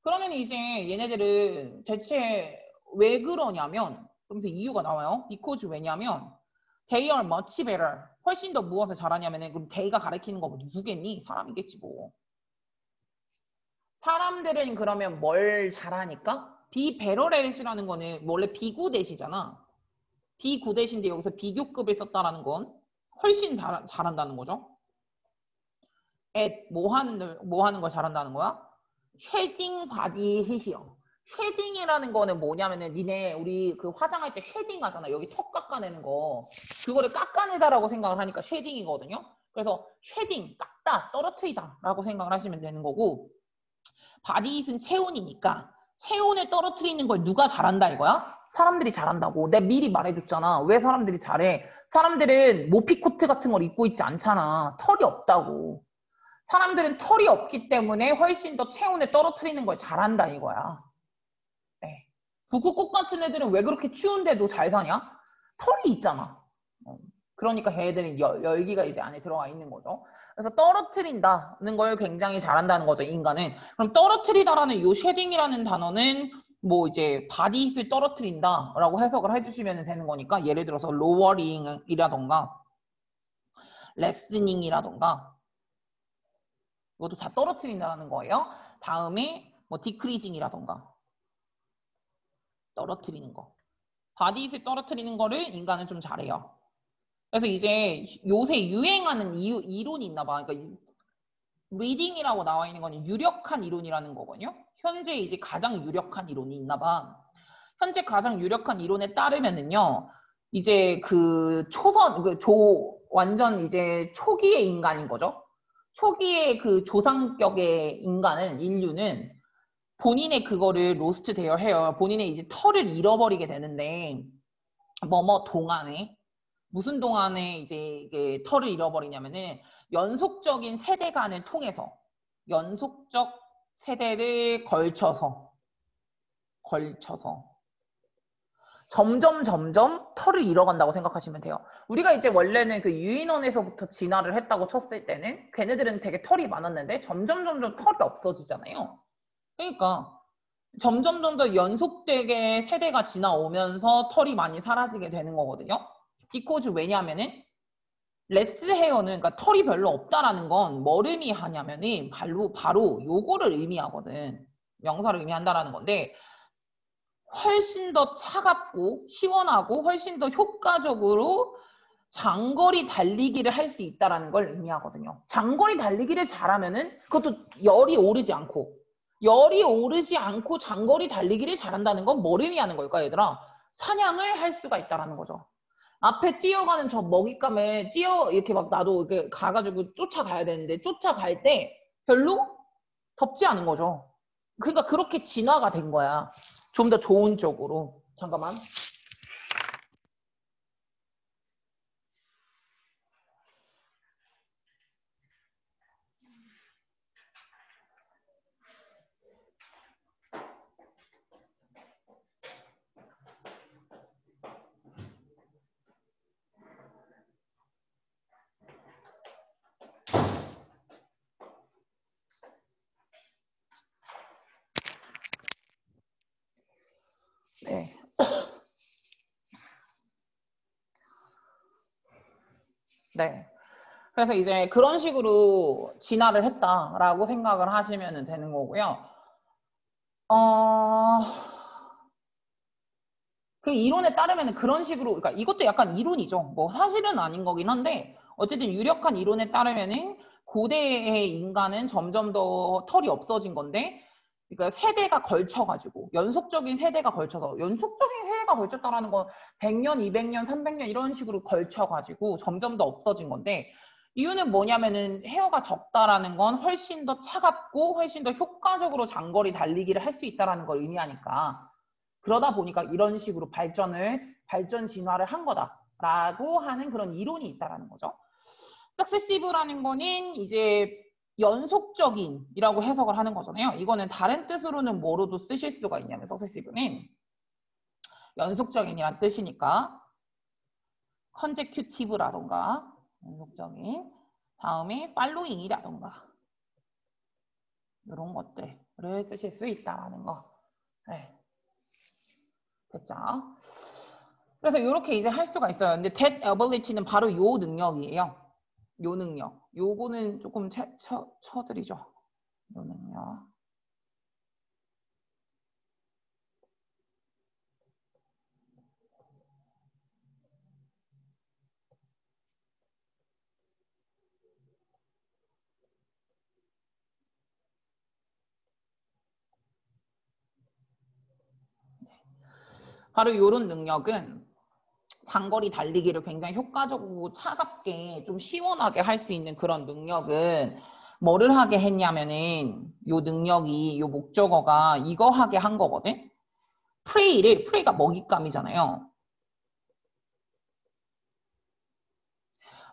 그러면 이제 얘네들은 대체 왜 그러냐면 그러면서 이유가 나와요. because 왜냐면 they are much better. 훨씬 더 무엇을 잘하냐면은 그럼 they가 가리키는 거 누구겠니? 사람이겠지 뭐. 사람들은 그러면 뭘 잘하니까? be better at이라는 거는 원래 비구대시잖아. 비구대신데 여기서 비교급을 썼다라는 건 훨씬 잘한다는 거죠. at 뭐 하는 걸 잘한다는 거야? 쉐딩 바디 힛이요. 쉐딩이라는 거는 뭐냐면은 니네 우리 그 화장할 때 쉐딩 하잖아. 여기 턱 깎아내는 거. 그거를 깎아내다라고 생각을 하니까 쉐딩이거든요. 그래서 쉐딩, 깎다, 떨어뜨리다 라고 생각을 하시면 되는 거고 바디잇은 체온이니까 체온을 떨어뜨리는 걸 누가 잘한다 이거야? 사람들이 잘한다고. 내가 미리 말해줬잖아. 왜 사람들이 잘해? 사람들은 모피코트 같은 걸 입고 있지 않잖아. 털이 없다고. 사람들은 털이 없기 때문에 훨씬 더 체온을 떨어뜨리는 걸 잘한다 이거야. 네. 북극꽃 같은 애들은 왜 그렇게 추운데도 잘 사냐? 털이 있잖아. 그러니까 걔네들은 열기가 이제 안에 들어가 있는 거죠. 그래서 떨어뜨린다는 걸 굉장히 잘한다는 거죠, 인간은. 그럼 떨어뜨리다라는 요 쉐딩이라는 단어는 뭐 이제 바디잇을 떨어뜨린다라고 해석을 해주시면 되는 거니까 예를 들어서 로어링이라던가 레스닝이라던가 이것도 다 떨어뜨린다는 거예요. 다음에 뭐 디크리징이라던가 떨어뜨리는 거. 바디잇을 떨어뜨리는 거를 인간은 좀 잘해요. 그래서 이제 요새 유행하는 이론이 있나 봐. 그러니까 리딩이라고 나와 있는 건 유력한 이론이라는 거거든요. 현재 이제 가장 유력한 이론이 있나 봐. 현재 가장 유력한 이론에 따르면은요. 이제 그 완전 이제 초기의 인간인 거죠. 초기의 그 조상격의 인류는 본인의 그거를 로스트 되어 해요. 본인의 이제 털을 잃어버리게 되는데 뭐뭐 동안에 무슨 동안에 이제 털을 잃어버리냐면은 연속적인 세대간을 통해서 연속적 세대를 걸쳐서 점점 털을 잃어간다고 생각하시면 돼요. 우리가 이제 원래는 그 유인원에서부터 진화를 했다고 쳤을 때는 걔네들은 되게 털이 많았는데 점점 털이 없어지잖아요. 그러니까 점점 더 연속되게 세대가 지나오면서 털이 많이 사라지게 되는 거거든요. 비코즈 왜냐하면은 레스 헤어는 그러니까 털이 별로 없다라는 건 뭘 의미하냐면은 바로 요거를 의미하거든. 명사를 의미한다라는 건데 훨씬 더 차갑고 시원하고 훨씬 더 효과적으로 장거리 달리기를 할 수 있다라는 걸 의미하거든요. 장거리 달리기를 잘하면은 그것도 열이 오르지 않고 장거리 달리기를 잘한다는 건 뭘 의미하는 걸까, 얘들아? 사냥을 할 수가 있다라는 거죠. 앞에 뛰어가는 저 먹잇감에 이렇게 막 나도 이렇게 가가지고 쫓아가야 되는데 쫓아갈 때 별로 덥지 않은 거죠. 그러니까 그렇게 진화가 된 거야. 좀 더 좋은 쪽으로. 잠깐만. 네. 네. 그래서 이제 그런 식으로 진화를 했다라고 생각을 하시면 되는 거고요. 그 이론에 따르면 그런 식으로, 그러니까 이것도 약간 이론이죠. 뭐 사실은 아닌 거긴 한데, 어쨌든 유력한 이론에 따르면은 고대의 인간은 점점 더 털이 없어진 건데, 그러니까 세대가 걸쳐가지고, 연속적인 세대가 걸쳤다라는 건 100년, 200년, 300년 이런 식으로 걸쳐가지고 점점 더 없어진 건데, 이유는 뭐냐면은 헤어가 적다라는 건 훨씬 더 차갑고 훨씬 더 효과적으로 장거리 달리기를 할 수 있다라는 걸 의미하니까, 그러다 보니까 이런 식으로 발전 진화를 한 거다라고 하는 그런 이론이 있다라는 거죠. successive라는 거는 이제 연속적인이라고 해석을 하는 거잖아요. 이거는 다른 뜻으로는 뭐로도 쓰실 수가 있냐면 successive는 연속적인이란 뜻이니까 consecutive라던가 연속적인, 다음에 following이라던가 이런 것들을 쓰실 수 있다라는 거. 네. 됐죠? 그래서 이렇게 이제 할 수가 있어요. 근데 that ability는 바로 요 능력이에요. 요 능력. 요거는 조금 쳐드리죠. 요 능력. 바로 요런 능력은 장거리 달리기를 굉장히 효과적이고 차갑게 좀 시원하게 할 수 있는 그런 능력은 뭐를 하게 했냐면은 요 능력이 요 목적어가 이거 하게 한 거거든. 프레이가 먹잇감이잖아요.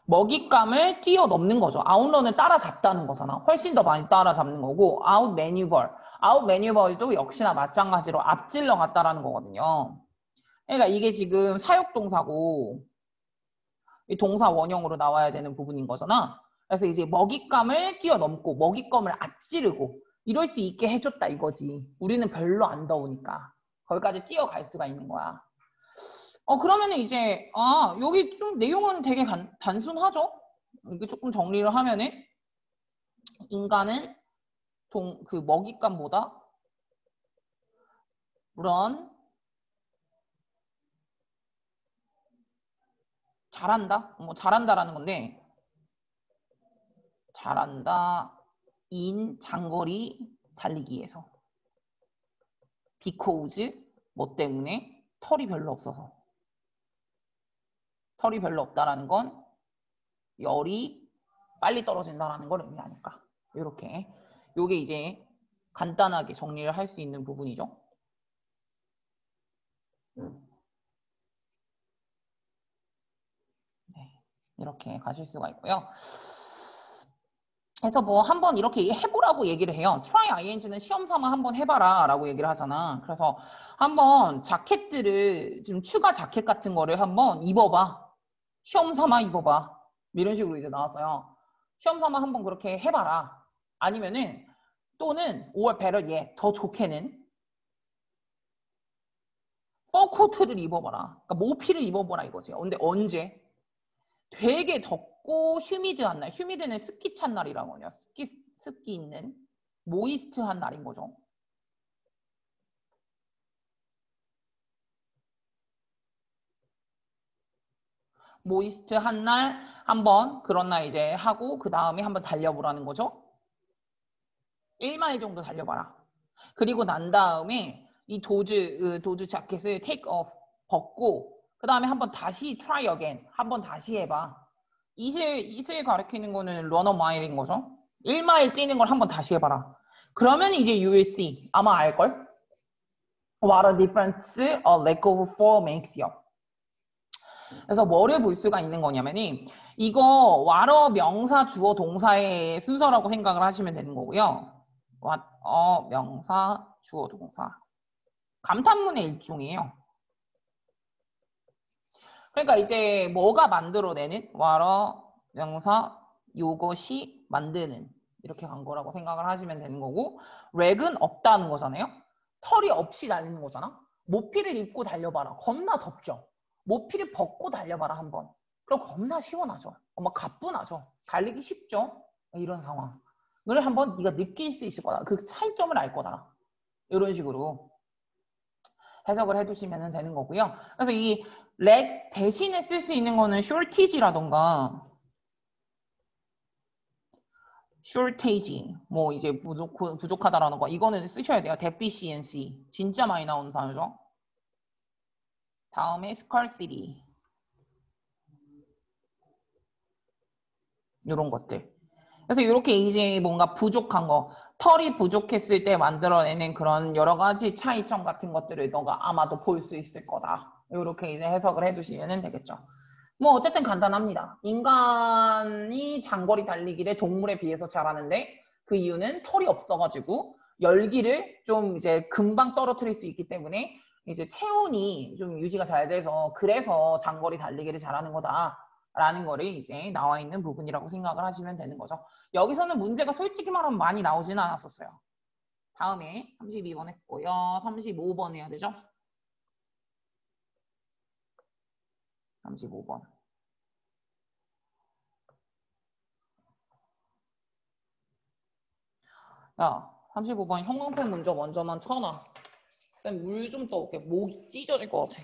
먹잇감을 뛰어넘는 거죠. 아웃런을 따라잡다는 거잖아. 훨씬 더 많이 따라잡는 거고 아웃 매뉴벌도 역시나 마찬가지로 앞질러 갔다라는 거거든요. 그러니까 이게 지금 사역동사고 이 동사 원형으로 나와야 되는 부분인 거잖아. 그래서 이제 먹잇감을 뛰어넘고 먹잇감을 앞지르고 이럴 수 있게 해줬다 이거지. 우리는 별로 안 더우니까 거기까지 뛰어갈 수가 있는 거야. 그러면은 이제 여기 좀 내용은 되게 단순하죠. 이게 조금 정리를 하면은 인간은 그 먹잇감보다 그런 잘한다, 뭐 잘한다라는 건데 잘한다 인 장거리 달리기에서 because 뭐 때문에 털이 별로 없어서 털이 별로 없다라는 건 열이 빨리 떨어진다라는 걸 의미하니까 이렇게 요게 이제 간단하게 정리를 할 수 있는 부분이죠. 네, 이렇게 가실 수가 있고요. 그래서 뭐 한번 이렇게 해보라고 얘기를 해요. try ing는 시험 삼아 한번 해봐라 라고 얘기를 하잖아. 그래서 한번 자켓들을 좀 추가 자켓 같은 거를 한번 입어봐. 시험 삼아 입어봐. 이런 식으로 이제 나왔어요. 시험 삼아 한번 그렇게 해봐라. 아니면은 또는 or better yet 더 좋게는 퍼코트를 입어봐라. 그러니까 모피를 입어보라 이거지. 근데 언제? 되게 덥고 휴미드한 날. 휴미드는 습기 찬 날이라고 하냐. 습기 있는 모이스트한 날인 거죠. 모이스트한 날 한번 그런 날 이제 하고 그 다음에 한번 달려보라는 거죠. 1마일 정도 달려봐라. 그리고 난 다음에 이 도즈 자켓을 take off 벗고 그 다음에 한번 다시 try again 한번 다시 해봐. 이슬 가리키는 거는 러너 마일인 거죠. 1마일 뛰는 걸 한번 다시 해봐라. 그러면 이제 you will see 아마 알걸? What a difference a lack of four makes you. 그래서 뭐를 볼 수가 있는 거냐면이 이거 what 명사 주어 동사의 순서라고 생각을 하시면 되는 거고요. what 명사 주어 동사 감탄문의 일종이에요. 그러니까 이제 뭐가 만들어내는 what 명사 요것이 만드는 이렇게 간 거라고 생각을 하시면 되는 거고 렉은 없다는 거잖아요. 털이 없이 달리는 거잖아. 모피를 입고 달려봐라. 겁나 덥죠. 모피를 벗고 달려봐라 한번. 그럼 겁나 시원하죠. 막 가뿐하죠. 달리기 쉽죠. 이런 상황을 한번 네가 느낄 수 있을 거다. 그 차이점을 알 거다. 이런 식으로 해석을 해두시면 되는 거고요. 그래서 이 렉 대신에 쓸 수 있는 거는 shortage라던가 shortage 뭐 이제 부족하다라는 거 이거는 쓰셔야 돼요. deficiency 진짜 많이 나오는 단어죠. 다음에 scarcity 이런 것들. 그래서 이렇게 이제 뭔가 부족한 거 털이 부족했을 때 만들어내는 그런 여러 가지 차이점 같은 것들을 너가 아마도 볼 수 있을 거다. 이렇게 이제 해석을 해두시면 되겠죠. 뭐 어쨌든 간단합니다. 인간이 장거리 달리기를 동물에 비해서 잘하는데 그 이유는 털이 없어가지고 열기를 좀 이제 금방 떨어뜨릴 수 있기 때문에 이제 체온이 좀 유지가 잘 돼서 그래서 장거리 달리기를 잘하는 거다라는 거를 이제 나와 있는 부분이라고 생각을 하시면 되는 거죠. 여기서는 문제가 솔직히 말하면 많이 나오지는 않았었어요. 다음에 32번 했고요. 35번 해야 되죠? 35번. 야, 35번 형광펜 먼저만 쳐놔. 쌤, 물 좀 떠올게. 목 찢어질 것 같아.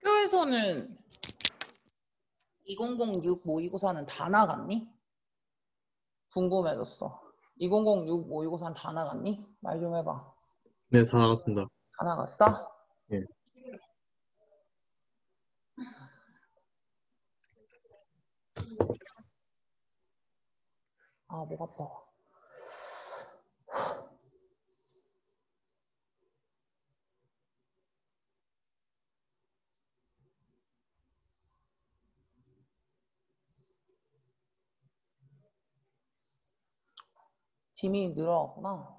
학교에서는 2006 모의고사는 다 나갔니? 궁금해졌어. 2006 모의고사는 다 나갔니? 말 좀 해봐. 네, 다 나갔습니다. 다 나갔어? 예. 아, 목 아파. 지민이 늘어났구나.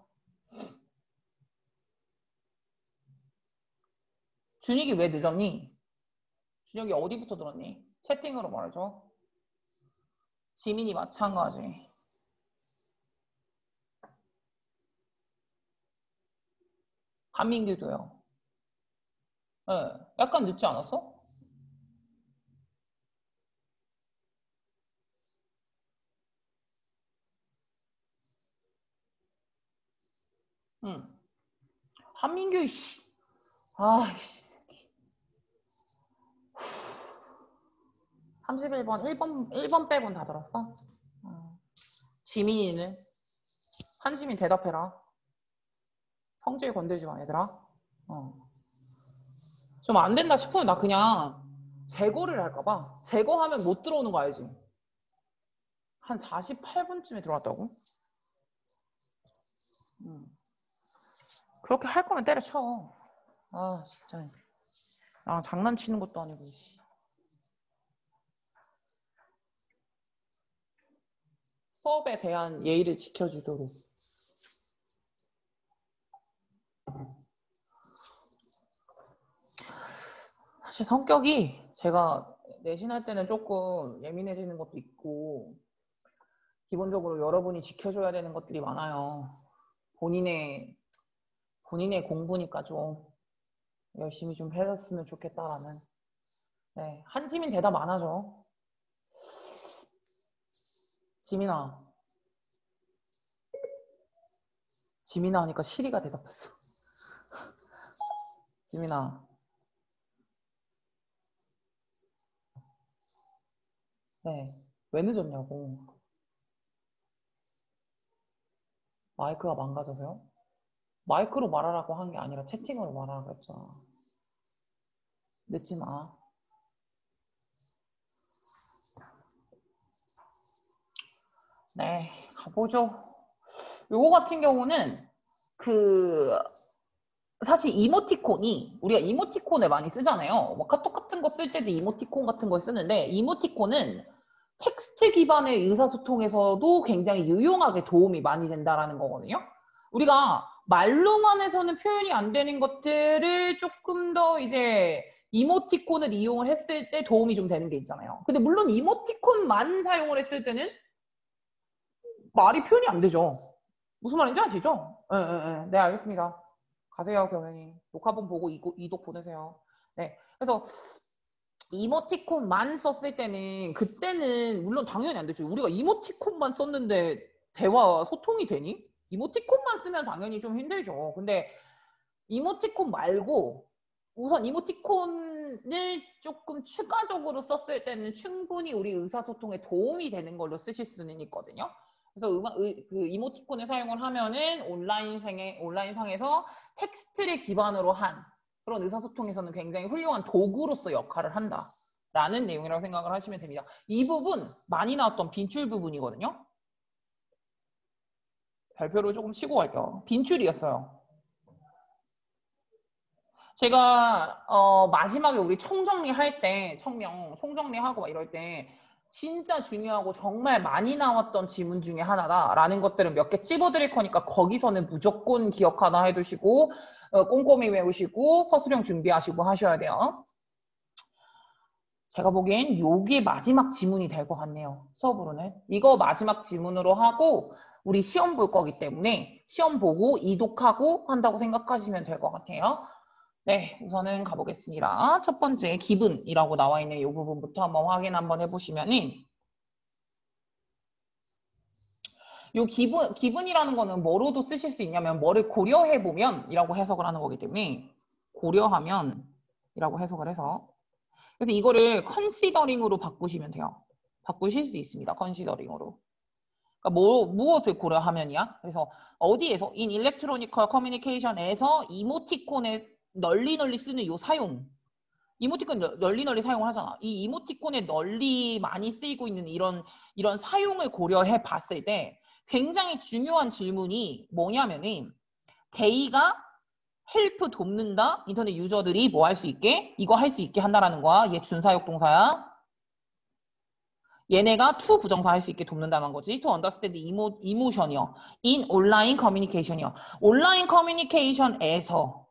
준익이 왜 늦었니? 준혁이 어디부터 들었니? 채팅으로 말해줘. 지민이 마찬가지. 한민규도요. 네, 약간 늦지 않았어? 응. 한민규, 씨. 아이씨. 31번, 1번 빼곤 다 들었어? 지민이는? 한지민 대답해라. 성질 건들지 마, 얘들아. 좀 안 된다 싶으면 나 그냥 제거를 할까봐. 제거하면 못 들어오는 거 알지? 한 48분쯤에 들어왔다고? 그렇게 할 거면 때려쳐. 아, 진짜. 나랑 장난치는 것도 아니고, 씨. 수업에 대한 예의를 지켜주도록. 사실 성격이 제가 내신할 때는 조금 예민해지는 것도 있고 기본적으로 여러분이 지켜줘야 되는 것들이 많아요. 본인의 공부니까 좀 열심히 좀 해줬으면 좋겠다라는. 네, 한지민 대답 안 하죠. 지민아 하니까 시리가 대답했어. 지민아. 네, 왜 늦었냐고. 마이크가 망가져서요? 마이크로 말하라고 한 게 아니라 채팅으로 말하라고 했잖아. 늦지 마. 네, 가보죠. 요거 같은 경우는 사실 이모티콘이 우리가 이모티콘을 많이 쓰잖아요. 뭐 카톡 같은 거 쓸 때도 이모티콘 같은 걸 쓰는데 이모티콘은 텍스트 기반의 의사소통에서도 굉장히 유용하게 도움이 많이 된다라는 거거든요. 우리가 말로만 해서는 표현이 안 되는 것들을 조금 더 이제 이모티콘을 이용을 했을 때 도움이 좀 되는 게 있잖아요. 근데 물론 이모티콘만 사용을 했을 때는 말이 표현이 안 되죠. 무슨 말인지 아시죠? 네, 알겠습니다. 가세요, 경연이. 녹화본 보고 이독 보내세요. 네. 그래서 이모티콘만 썼을 때는 그때는 물론 당연히 안 되죠. 우리가 이모티콘만 썼는데 대화 소통이 되니? 이모티콘만 쓰면 당연히 좀 힘들죠. 근데 이모티콘 말고 우선 이모티콘을 조금 추가적으로 썼을 때는 충분히 우리 의사소통에 도움이 되는 걸로 쓰실 수는 있거든요. 그래서 그 이모티콘을 사용을 하면은 온라인상에서 텍스트를 기반으로 한 그런 의사소통에서는 굉장히 훌륭한 도구로서 역할을 한다라는 내용이라고 생각을 하시면 됩니다. 이 부분 많이 나왔던 빈출 부분이거든요. 별표를 조금 치고 갈게요. 빈출이었어요. 제가 마지막에 우리 총정리할 때 총정리하고 막 이럴 때 진짜 중요하고 정말 많이 나왔던 지문 중에 하나다라는 것들은 몇 개 찝어드릴 거니까 거기서는 무조건 기억 하나 해두시고 꼼꼼히 외우시고 서술형 준비하시고 하셔야 돼요. 제가 보기엔 요게 마지막 지문이 될 것 같네요. 수업으로는. 이거 마지막 지문으로 하고 우리 시험 볼 거기 때문에 시험 보고 이독하고 한다고 생각하시면 될 것 같아요. 네, 우선은 가보겠습니다. 첫 번째 기분이라고 나와 있는 이 부분부터 한번 확인 한번 해보시면은 요 기분이라는 거는 뭐로도 쓰실 수 있냐면 뭐를 고려해보면 이라고 해석을 하는 거기 때문에 고려하면 이라고 해석을 해서 그래서 이거를 컨시더링으로 바꾸시면 돼요. 바꾸실 수 있습니다. 컨시더링으로. 그러니까 무엇을 고려하면이야? 그래서 어디에서? in electronical communication에서 이모티콘에 널리 쓰는 요 사용. 이모티콘 널리 사용을 하잖아. 이 이모티콘에 널리 많이 쓰이고 있는 이런 사용을 고려해 봤을 때 굉장히 중요한 질문이 뭐냐면은 데이가 헬프 돕는다. 인터넷 유저들이 뭐 할 수 있게? 이거 할 수 있게 한다라는 거야. 얘 준사역 동사야. 얘네가 to 부정사 할 수 있게 돕는다는 거지. to understand emotion이요. in online communication이요. 온라인 커뮤니케이션에서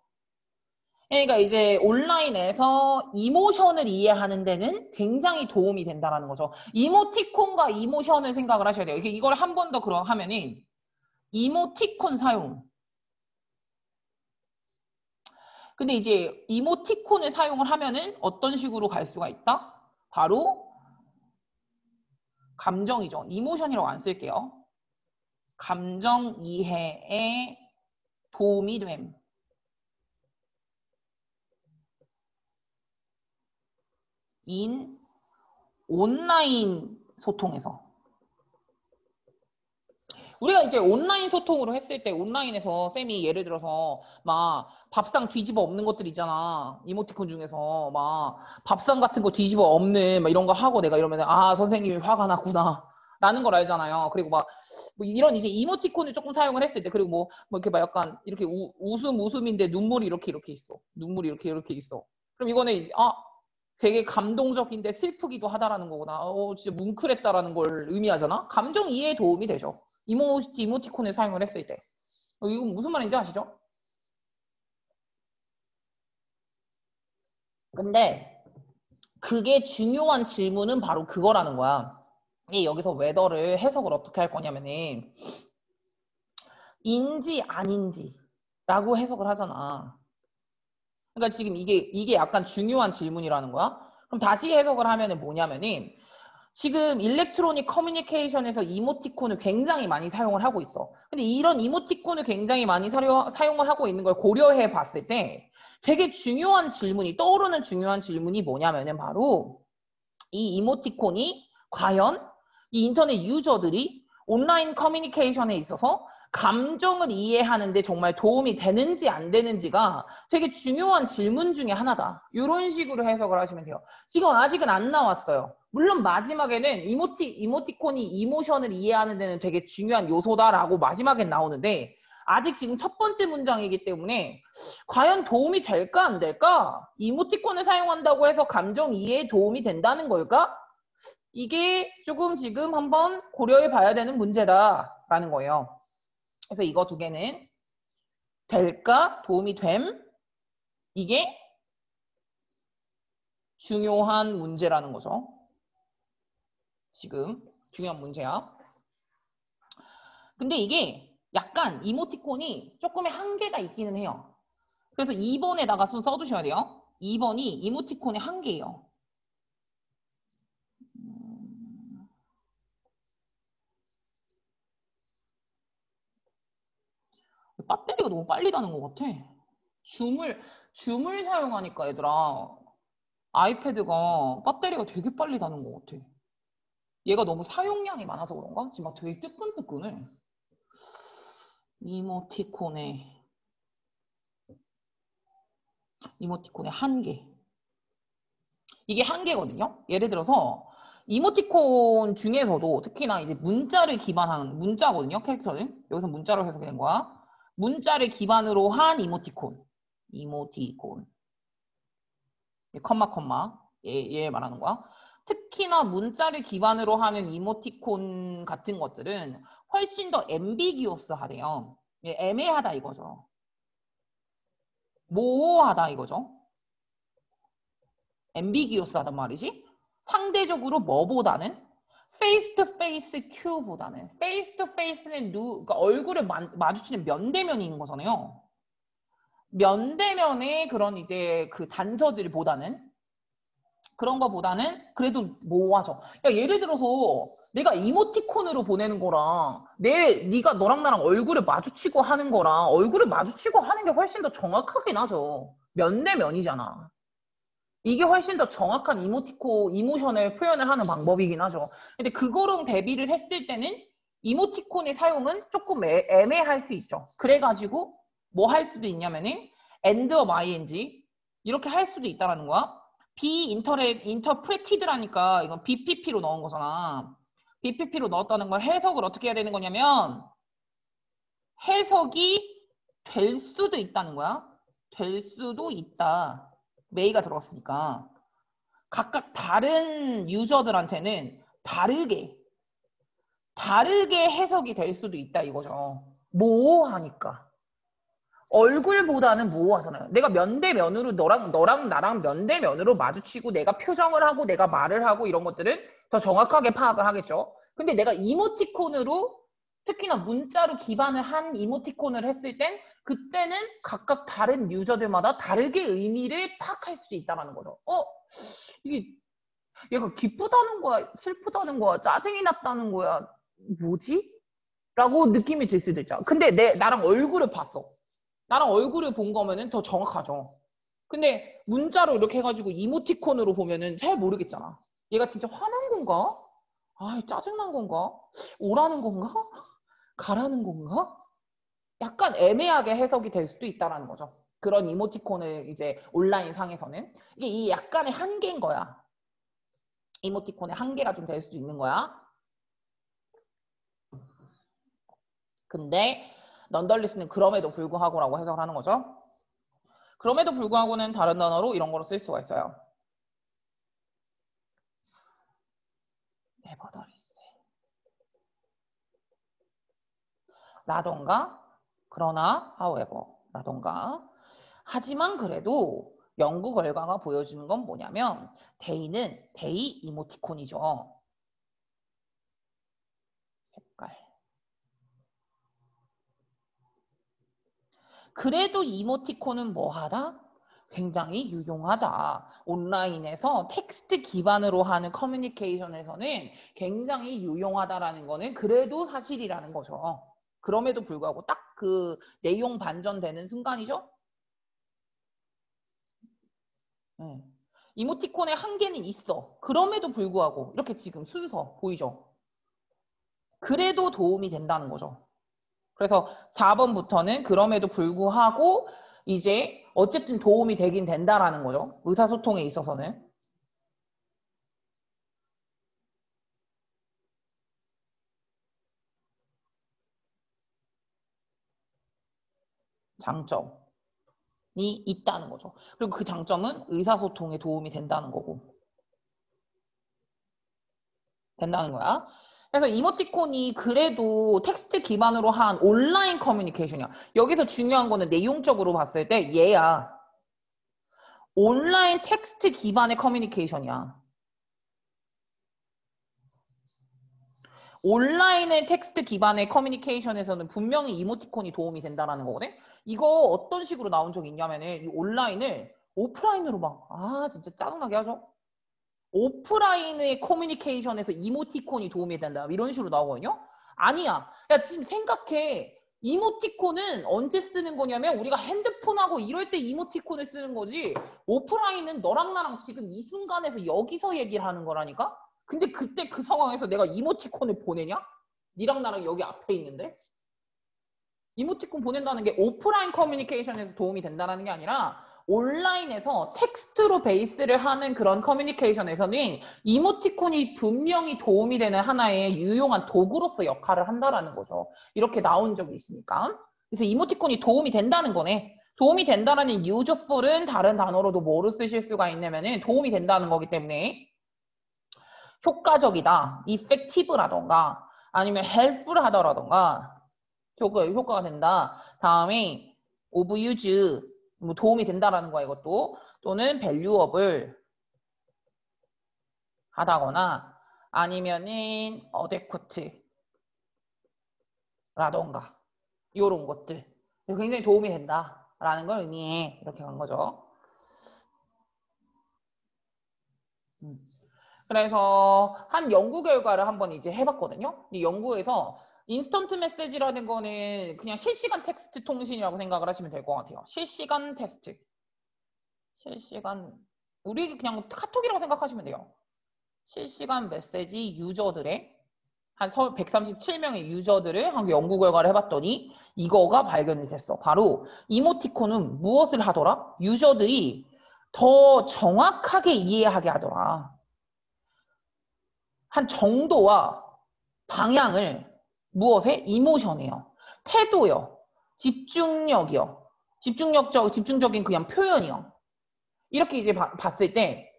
그러니까 이제 온라인에서 이모션을 이해하는 데는 굉장히 도움이 된다는 거죠. 이모티콘과 이모션을 생각을 하셔야 돼요. 이걸 한 번 더 그럼 하면은 이모티콘 사용. 근데 이제 이모티콘을 사용을 하면은 어떤 식으로 갈 수가 있다? 바로 감정이죠. 이모션이라고 안 쓸게요. 감정 이해에 도움이 됨. 인 온라인 소통에서. 우리가 이제 온라인 소통으로 했을 때 온라인에서 쌤이 예를 들어서 막 밥상 뒤집어 엎는 것들 있잖아. 이모티콘 중에서 막 밥상 같은 거 뒤집어 엎는 막 이런 거 하고 내가 이러면 아 선생님이 화가 났구나 라는 걸 알잖아요. 그리고 막 뭐 이런 이제 이모티콘을 조금 사용을 했을 때 그리고 뭐 이렇게 막 약간 이렇게 웃음인데 눈물이 이렇게 있어. 눈물이 이렇게 있어. 그럼 이거는 이제 되게 감동적인데 슬프기도 하다라는 거구나. 진짜 뭉클했다라는 걸 의미하잖아. 감정 이해에 도움이 되죠. 이모티콘을 사용을 했을 때. 이거 무슨 말인지 아시죠? 근데 그게 중요한 질문은 바로 그거라는 거야. 여기서 웨더를 해석을 어떻게 할 거냐면은 인지 아닌지라고 해석을 하잖아. 그러니까 지금 이게 약간 중요한 질문이라는 거야. 그럼 다시 해석을 하면은 뭐냐면은 지금 일렉트로닉 커뮤니케이션에서 이모티콘을 굉장히 많이 사용을 하고 있어. 근데 이런 이모티콘을 굉장히 많이 사용을 하고 있는 걸 고려해 봤을 때 되게 중요한 질문이 떠오르는 중요한 질문이 뭐냐면은 바로 이 이모티콘이 과연 이 인터넷 유저들이 온라인 커뮤니케이션에 있어서 감정을 이해하는데 정말 도움이 되는지 안 되는지가 되게 중요한 질문 중에 하나다. 이런 식으로 해석을 하시면 돼요. 지금 아직은 안 나왔어요. 물론 마지막에는 이모티콘이 이모션을 이해하는 데는 되게 중요한 요소다라고 마지막엔 나오는데 아직 지금 첫 번째 문장이기 때문에 과연 도움이 될까 안 될까? 이모티콘을 사용한다고 해서 감정 이해에 도움이 된다는 걸까? 이게 조금 지금 한번 고려해 봐야 되는 문제다라는 거예요. 그래서 이거 두 개는 될까? 도움이 됨? 이게 중요한 문제라는 거죠. 지금 중요한 문제야. 근데 이게 약간 이모티콘이 조금의 한계가 있기는 해요. 그래서 2번에다가 써주셔야 돼요. 2번이 이모티콘의 한계예요. 배터리가 너무 빨리 다는 것 같아. 줌을 사용하니까 얘들아 아이패드가 배터리가 되게 빨리 다는 것 같아. 얘가 너무 사용량이 많아서 그런가? 지금 막 되게 뜨끈뜨끈해. 이모티콘의 한계. 이게 한계거든요. 예를 들어서 이모티콘 중에서도 특히나 이제 문자를 기반한 문자거든요. 캐릭터는. 여기서 문자로 해석된 거야. 문자를 기반으로 한 이모티콘. 컴마. 얘 말하는 거야. 특히나 문자를 기반으로 하는 이모티콘 같은 것들은 훨씬 더 앰비기우스하대요. 애매하다 이거죠. 모호하다 이거죠. 앰비기우스하단 말이지. 상대적으로 뭐보다는 페이스 투 페이스 큐보다는 페이스 투 페이스는 그러니까 얼굴을 마주치는 면대면인 거잖아요. 면대면의 그런 이제 그 단서들보다는 그런 거보다는 그래도 모호하죠. 야, 예를 들어서 내가 이모티콘으로 보내는 거랑 네가 너랑 나랑 얼굴을 마주치고 하는 거랑 얼굴을 마주치고 하는 게 훨씬 더 정확하긴 하죠. 면대면이잖아. 이게 훨씬 더 정확한 이모션을 표현을 하는 방법이긴 하죠. 근데 그거랑 대비를 했을 때는 이모티콘의 사용은 조금 애매할 수 있죠. 그래가지고 뭐 할 수도 있냐면은 end of ing 이렇게 할 수도 있다는 거야. interpreted라니까 이건 BPP로 넣은 거잖아. BPP로 넣었다는 걸 해석을 어떻게 해야 되는 거냐면 해석이 될 수도 있다는 거야. 될 수도 있다. may가 들어갔으니까. 각각 다른 유저들한테는 다르게 해석이 될 수도 있다 이거죠. 모호하니까. 얼굴보다는 모호하잖아요. 내가 면대면으로 너랑 나랑 면대면으로 마주치고 내가 표정을 하고 내가 말을 하고 이런 것들은 더 정확하게 파악을 하겠죠. 근데 내가 이모티콘으로 특히나 문자로 기반을 한 이모티콘을 했을 땐 그때는 각각 다른 유저들마다 다르게 의미를 파악할 수 있다는 거죠. 이게 얘가 기쁘다는 거야? 슬프다는 거야? 짜증이 났다는 거야? 뭐지? 라고 느낌이 들 수도 있죠. 근데 나랑 얼굴을 봤어. 나랑 얼굴을 본 거면은 더 정확하죠. 근데 문자로 이렇게 해가지고 이모티콘으로 보면은 잘 모르겠잖아. 얘가 진짜 화난 건가? 아, 짜증난 건가? 오라는 건가? 가라는 건가? 약간 애매하게 해석이 될 수도 있다는 거죠. 그런 이모티콘을 이제 온라인 상에서는. 이게 이 약간의 한계인 거야. 이모티콘의 한계가 좀 될 수도 있는 거야. 근데 넌덜리스는 그럼에도 불구하고라고 해석을 하는 거죠. 그럼에도 불구하고는 다른 단어로 이런 거로 쓸 수가 있어요. nevertheless 라던가 그러나 however 라던가 하지만 그래도 연구 결과가 보여주는 건 뭐냐면 they는 they 이모티콘이죠. 색깔. 그래도 이모티콘은 뭐하다? 굉장히 유용하다. 온라인에서 텍스트 기반으로 하는 커뮤니케이션에서는 굉장히 유용하다라는 거는 그래도 사실이라는 거죠. 그럼에도 불구하고 딱 그 내용 반전되는 순간이죠. 이모티콘의 한계는 있어. 그럼에도 불구하고 이렇게 지금 순서 보이죠? 그래도 도움이 된다는 거죠. 그래서 4번부터는 그럼에도 불구하고 이제 어쨌든 도움이 되긴 된다라는 거죠. 의사소통에 있어서는. 장점이 있다는 거죠. 그리고 그 장점은 의사소통에 도움이 된다는 거고. 된다는 거야. 그래서 이모티콘이 그래도 텍스트 기반으로 한 온라인 커뮤니케이션이야. 여기서 중요한 거는 내용적으로 봤을 때 얘야. 온라인 텍스트 기반의 커뮤니케이션이야. 온라인의 텍스트 기반의 커뮤니케이션에서는 분명히 이모티콘이 도움이 된다는 거거든. 이거 어떤 식으로 나온 적이 있냐면은 이 온라인을 오프라인으로 진짜 짜증나게 하죠. 오프라인의 커뮤니케이션에서 이모티콘이 도움이 된다. 이런 식으로 나오거든요. 아니야. 야, 지금 생각해. 이모티콘은 언제 쓰는 거냐면 우리가 핸드폰하고 이럴 때 이모티콘을 쓰는 거지. 오프라인은 너랑 나랑 지금 이 순간에서 여기서 얘기를 하는 거라니까? 근데 그때 그 상황에서 내가 이모티콘을 보내냐? 니랑 나랑 여기 앞에 있는데? 이모티콘 보낸다는 게 오프라인 커뮤니케이션에서 도움이 된다는 게 아니라 온라인에서 텍스트로 베이스를 하는 그런 커뮤니케이션에서는 이모티콘이 분명히 도움이 되는 하나의 유용한 도구로서 역할을 한다라는 거죠. 이렇게 나온 적이 있으니까. 그래서 이모티콘이 도움이 된다는 거네. 도움이 된다라는 useful은 다른 단어로도 뭐로 쓰실 수가 있냐면은 도움이 된다는 거기 때문에 효과적이다, effective라던가 아니면 helpful하다라던가 효과가 된다. 다음에 of use 뭐 도움이 된다라는 거야 이것도. 또는 valuable 하다거나 아니면은 adequate 라던가 이런 것들 굉장히 도움이 된다라는 걸 의미해. 이렇게 간 거죠. 그래서 한 연구 결과를 한번 이제 해봤거든요. 이 연구에서 인스턴트 메시지라는 거는 그냥 실시간 텍스트 통신이라고 생각을 하시면 될 것 같아요. 실시간 텍스트. 실시간 우리 그냥 카톡이라고 생각하시면 돼요. 실시간 메시지 유저들의 한 137명의 유저들을 한 연구 결과를 해봤더니 이거가 발견이 됐어. 바로 이모티콘은 무엇을 하더라? 유저들이 더 정확하게 이해하게 하더라. 한 정도와 방향을 무엇에? 이모션이요. 태도요. 집중력이요. 집중적인 그냥 표현이요. 이렇게 이제 봤을 때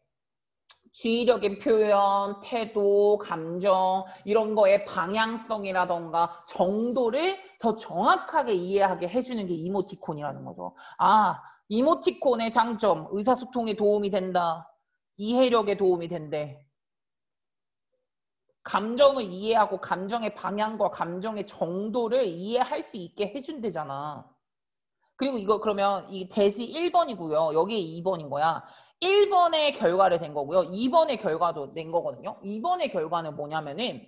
주의력의 표현, 태도, 감정 이런 거의 방향성이라던가 정도를 더 정확하게 이해하게 해주는 게 이모티콘이라는 거죠. 아, 이모티콘의 장점, 의사소통에 도움이 된다. 이해력에 도움이 된대. 감정을 이해하고 감정의 방향과 감정의 정도를 이해할 수 있게 해준대잖아. 그리고 이거 그러면 이 대시 1번이고요. 여기에 2번인 거야. 1번의 결과를 된 거고요. 2번의 결과도 낸 거거든요. 2번의 결과는 뭐냐면은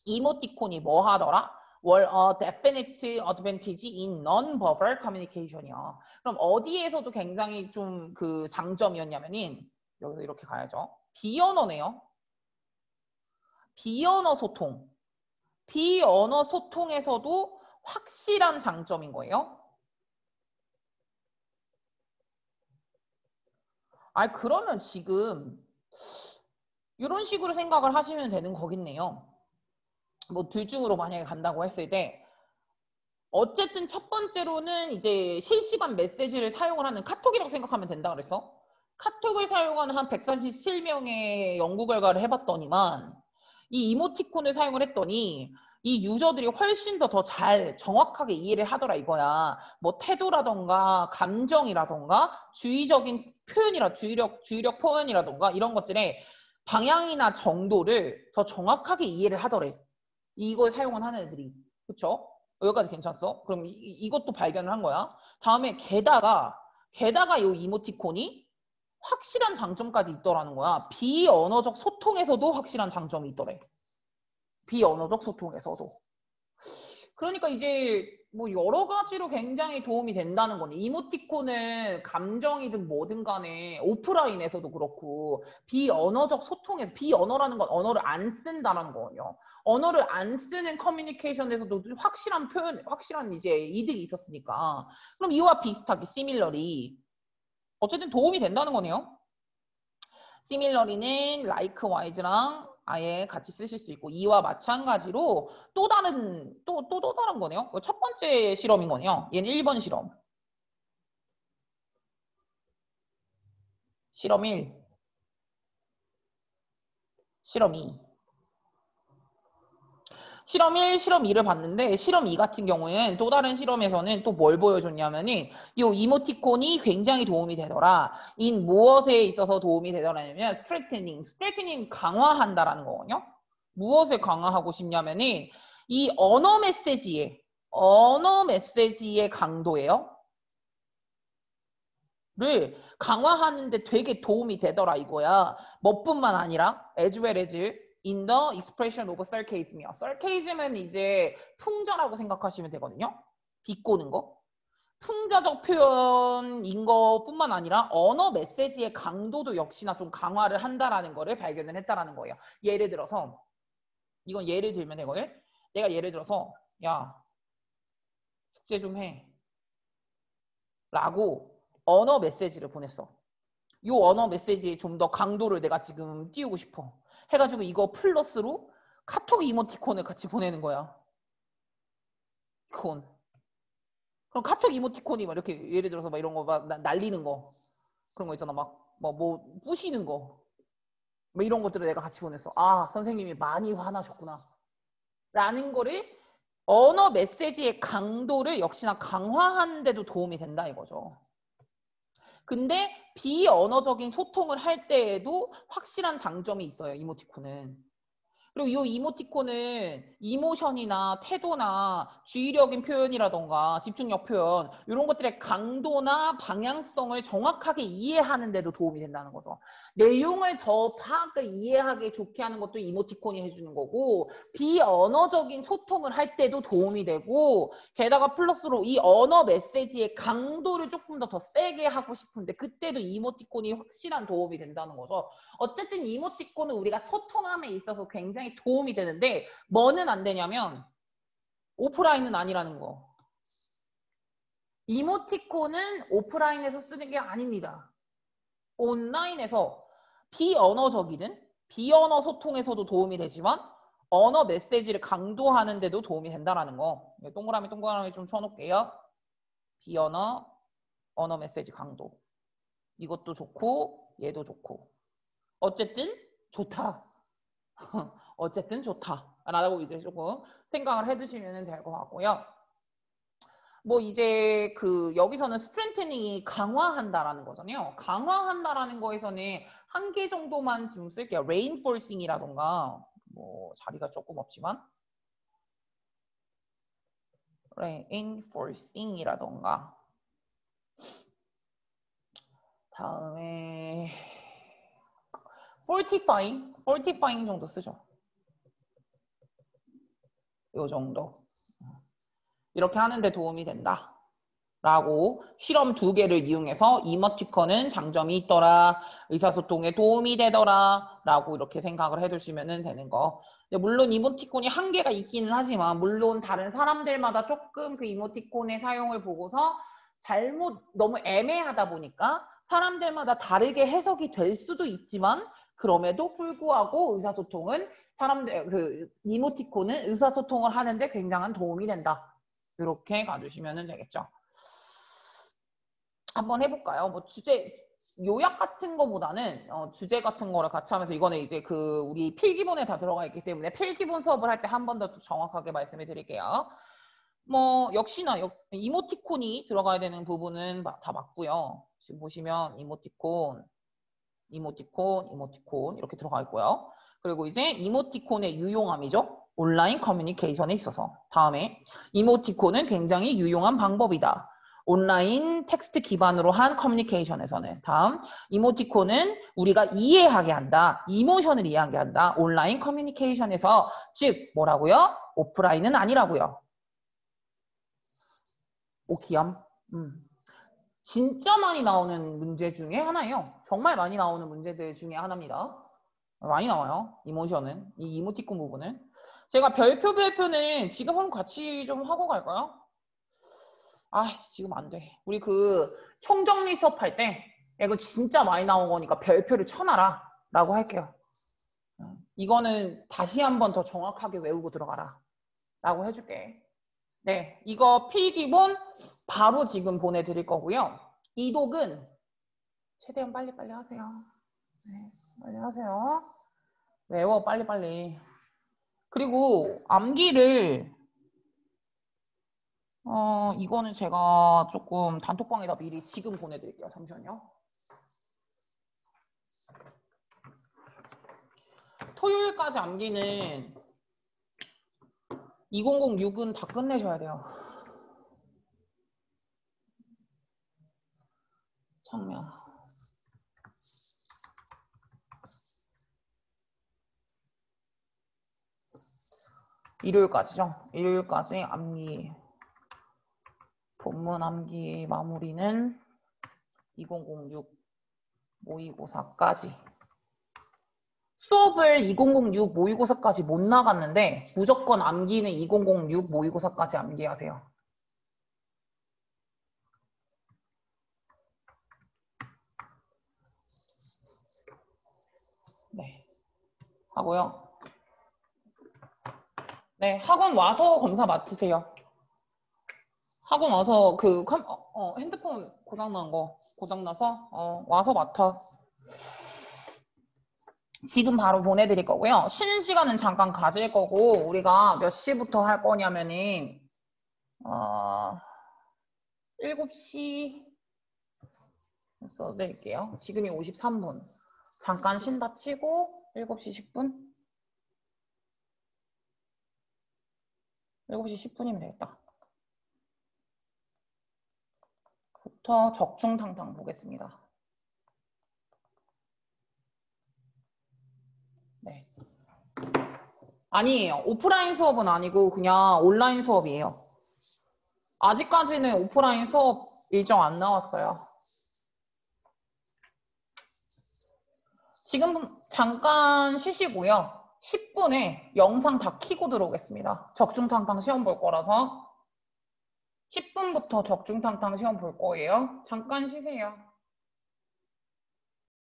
이모티콘이 뭐 하더라? were a definite advantage in non-verbal communication이야. 그럼 어디에서도 굉장히 좀 그 장점이었냐면은 여기서 이렇게 가야죠. 비언어네요. 비언어 소통. 비언어 소통에서도 확실한 장점인 거예요. 아, 그러면 지금 이런 식으로 생각을 하시면 되는 거겠네요. 뭐 둘 중으로 만약에 간다고 했을 때 어쨌든 첫 번째로는 이제 실시간 메시지를 사용을 하는 카톡이라고 생각하면 된다 그랬어. 카톡을 사용하는 한 137명의 연구 결과를 해봤더니만 이 이모티콘을 사용을 했더니 이 유저들이 훨씬 더 잘 정확하게 이해를 하더라 이거야. 뭐 태도라던가 감정이라던가 주의적인 표현이라 주의력 표현이라던가 이런 것들의 방향이나 정도를 더 정확하게 이해를 하더래. 이걸 사용을 하는 애들이. 그쵸? 여기까지 괜찮았어? 그럼 이것도 발견을 한 거야. 다음에 게다가 이 이모티콘이 확실한 장점까지 있더라는 거야. 비언어적 소통에서도 확실한 장점이 있더래. 비언어적 소통에서도. 그러니까 이제 뭐 여러 가지로 굉장히 도움이 된다는 거네. 이모티콘은 감정이든 뭐든 간에 오프라인에서도 그렇고 비언어적 소통에서 비언어라는 건 언어를 안 쓴다는 거예요. 언어를 안 쓰는 커뮤니케이션에서도 확실한 표현, 확실한 이제 이득이 있었으니까. 그럼 이와 비슷하게 similarly 어쨌든 도움이 된다는 거네요. similarly는 likewise랑 아예 같이 쓰실 수 있고 이와 마찬가지로 또 다른 거네요. 첫 번째 실험인 거네요. 얘는 1번 실험. 실험 1, 실험 2. 실험 1, 실험 2를 봤는데 실험 2 같은 경우에는 또 다른 실험에서는 또 뭘 보여줬냐면은 이 이모티콘이 굉장히 도움이 되더라. 인 무엇에 있어서 도움이 되더라냐면 스트레이트닝 강화한다라는 거거든요. 무엇을 강화하고 싶냐면은 이 언어 메시지의 강도예요. 를 강화하는데 되게 도움이 되더라 이거야. 뭐뿐만 아니라 as well as in the expression of sarcasm이야. sarcasm은 이제 풍자라고 생각하시면 되거든요. 비꼬는 거. 풍자적 표현인 것뿐만 아니라 언어 메시지의 강도도 역시나 좀 강화를 한다라는 거를 발견을 했다라는 거예요. 예를 들어서 이건 예를 들면 되거든. 내가 예를 들어서 야 숙제 좀 해. 라고 언어 메시지를 보냈어. 요 언어 메시지에 좀 더 강도를 내가 지금 띄우고 싶어. 해가지고 이거 플러스로 카톡 이모티콘을 같이 보내는 거야. 이콘. 그럼 카톡 이모티콘이 막 이렇게 예를 들어서 막 이런 거 막 날리는 거 그런 거 있잖아. 뭐 부시는 거. 뭐 이런 것들을 내가 같이 보냈어. 아, 선생님이 많이 화나셨구나. 라는 거를 언어 메시지의 강도를 역시나 강화하는 데도 도움이 된다 이거죠. 근데 비언어적인 소통을 할 때에도 확실한 장점이 있어요. 이모티콘은. 그리고 이 이모티콘은 이모션이나 태도나 주의력인 표현이라던가 집중력 표현 이런 것들의 강도나 방향성을 정확하게 이해하는 데도 도움이 된다는 거죠. 내용을 더 파악을 이해하게 좋게 하는 것도 이모티콘이 해주는 거고 비언어적인 소통을 할 때도 도움이 되고 게다가 플러스로 이 언어 메시지의 강도를 조금 더 세게 하고 싶은데 그때도 이모티콘이 확실한 도움이 된다는 거죠. 어쨌든 이모티콘은 우리가 소통함에 있어서 굉장히 도움이 되는데 뭐는 안 되냐면 오프라인은 아니라는 거. 이모티콘은 오프라인에서 쓰는 게 아닙니다. 온라인에서 비언어적이든 비언어 소통에서도 도움이 되지만 언어 메시지를 강도하는 데도 도움이 된다는 거. 동그라미 좀 쳐놓을게요. 비언어, 언어 메시지 강도. 이것도 좋고 얘도 좋고. 어쨌든 좋다. 어쨌든 좋다라고 이제 조금 생각을 해두시면 될 것 같고요. 뭐 이제 그 여기서는 스트렝트닝이 강화한다라는 거잖아요. 강화한다라는 거에서는 한 개 정도만 좀 쓸게요. reinforcing이라던가 뭐 자리가 조금 없지만 reinforcing이라던가 다음에 fortifying 정도 쓰죠. 요 정도. 이렇게 하는데 도움이 된다. 라고 실험 2개를 이용해서 이모티콘은 장점이 있더라. 의사소통에 도움이 되더라. 라고 이렇게 생각을 해주시면 되는 거. 물론 이모티콘이 한계가 있기는 하지만 물론 다른 사람들마다 조금 그 이모티콘의 사용을 보고서 잘못 너무 애매하다 보니까 사람들마다 다르게 해석이 될 수도 있지만 그럼에도 불구하고 의사소통은 그 이모티콘은 의사소통을 하는데 굉장한 도움이 된다. 이렇게 가주시면 되겠죠. 한번 해볼까요? 뭐 주제 요약 같은 거보다는 주제 같은 거를 같이 하면서 이거는 이제 그 우리 필기본에 다 들어가 있기 때문에 필기본 수업을 할 때 한 번 더 정확하게 말씀을 드릴게요. 뭐 역시나 이모티콘이 들어가야 되는 부분은 다 맞고요. 지금 보시면 이모티콘 이렇게 들어가 있고요. 그리고 이제 이모티콘의 유용함이죠. 온라인 커뮤니케이션에 있어서. 다음에 이모티콘은 굉장히 유용한 방법이다. 온라인 텍스트 기반으로 한 커뮤니케이션에서는. 다음, 이모티콘은 우리가 이해하게 한다. 이모션을 이해하게 한다. 온라인 커뮤니케이션에서. 즉 뭐라고요? 오프라인은 아니라고요. 오키엄. 진짜 많이 나오는 문제 중에 하나예요. 정말 많이 나오는 문제들 중에 하나입니다. 많이 나와요. 이모션은. 이 이모티콘 부분은. 제가 별표는 지금 한번 같이 좀 하고 갈까요? 아, 지금 안 돼. 우리 그 총정리 수업할 때 이거 진짜 많이 나온 거니까 별표를 쳐놔라 라고 할게요. 이거는 다시 한번 더 정확하게 외우고 들어가라 라고 해줄게. 네, 이거 필기본 바로 지금 보내드릴 거고요. 이독은 최대한 빨리빨리 하세요. 네, 빨리 하세요. 외워 빨리빨리. 그리고 암기를 이거는 제가 조금 단톡방에다 미리 지금 보내드릴게요. 잠시만요. 토요일까지 암기는 2006은 다 끝내셔야 돼요. 청명. 일요일까지죠. 일요일까지 암기. 본문 암기 마무리는 2006 모의고사까지. 수업을 2006 모의고사까지 못 나갔는데 무조건 암기는 2006 모의고사까지 암기하세요. 네, 하고요. 네, 학원 와서 검사 맡으세요. 학원 와서 그 핸드폰 고장난 거 고장나서 와서 맡아. 지금 바로 보내드릴 거고요. 쉬는 시간은 잠깐 가질 거고 우리가 몇 시부터 할 거냐면은 7시 써드릴게요. 지금이 53분. 잠깐 쉰다 치고 7시 10분? 7시 10분이면 되겠다. 부터 적중탕탕 보겠습니다. 네. 아니에요. 오프라인 수업은 아니고 그냥 온라인 수업이에요. 아직까지는 오프라인 수업 일정 안 나왔어요. 지금 잠깐 쉬시고요. 10분에 영상 다 켜고 들어오겠습니다. 적중탕탕 시험 볼 거라서 10분부터 적중탕탕 시험 볼 거예요. 잠깐 쉬세요.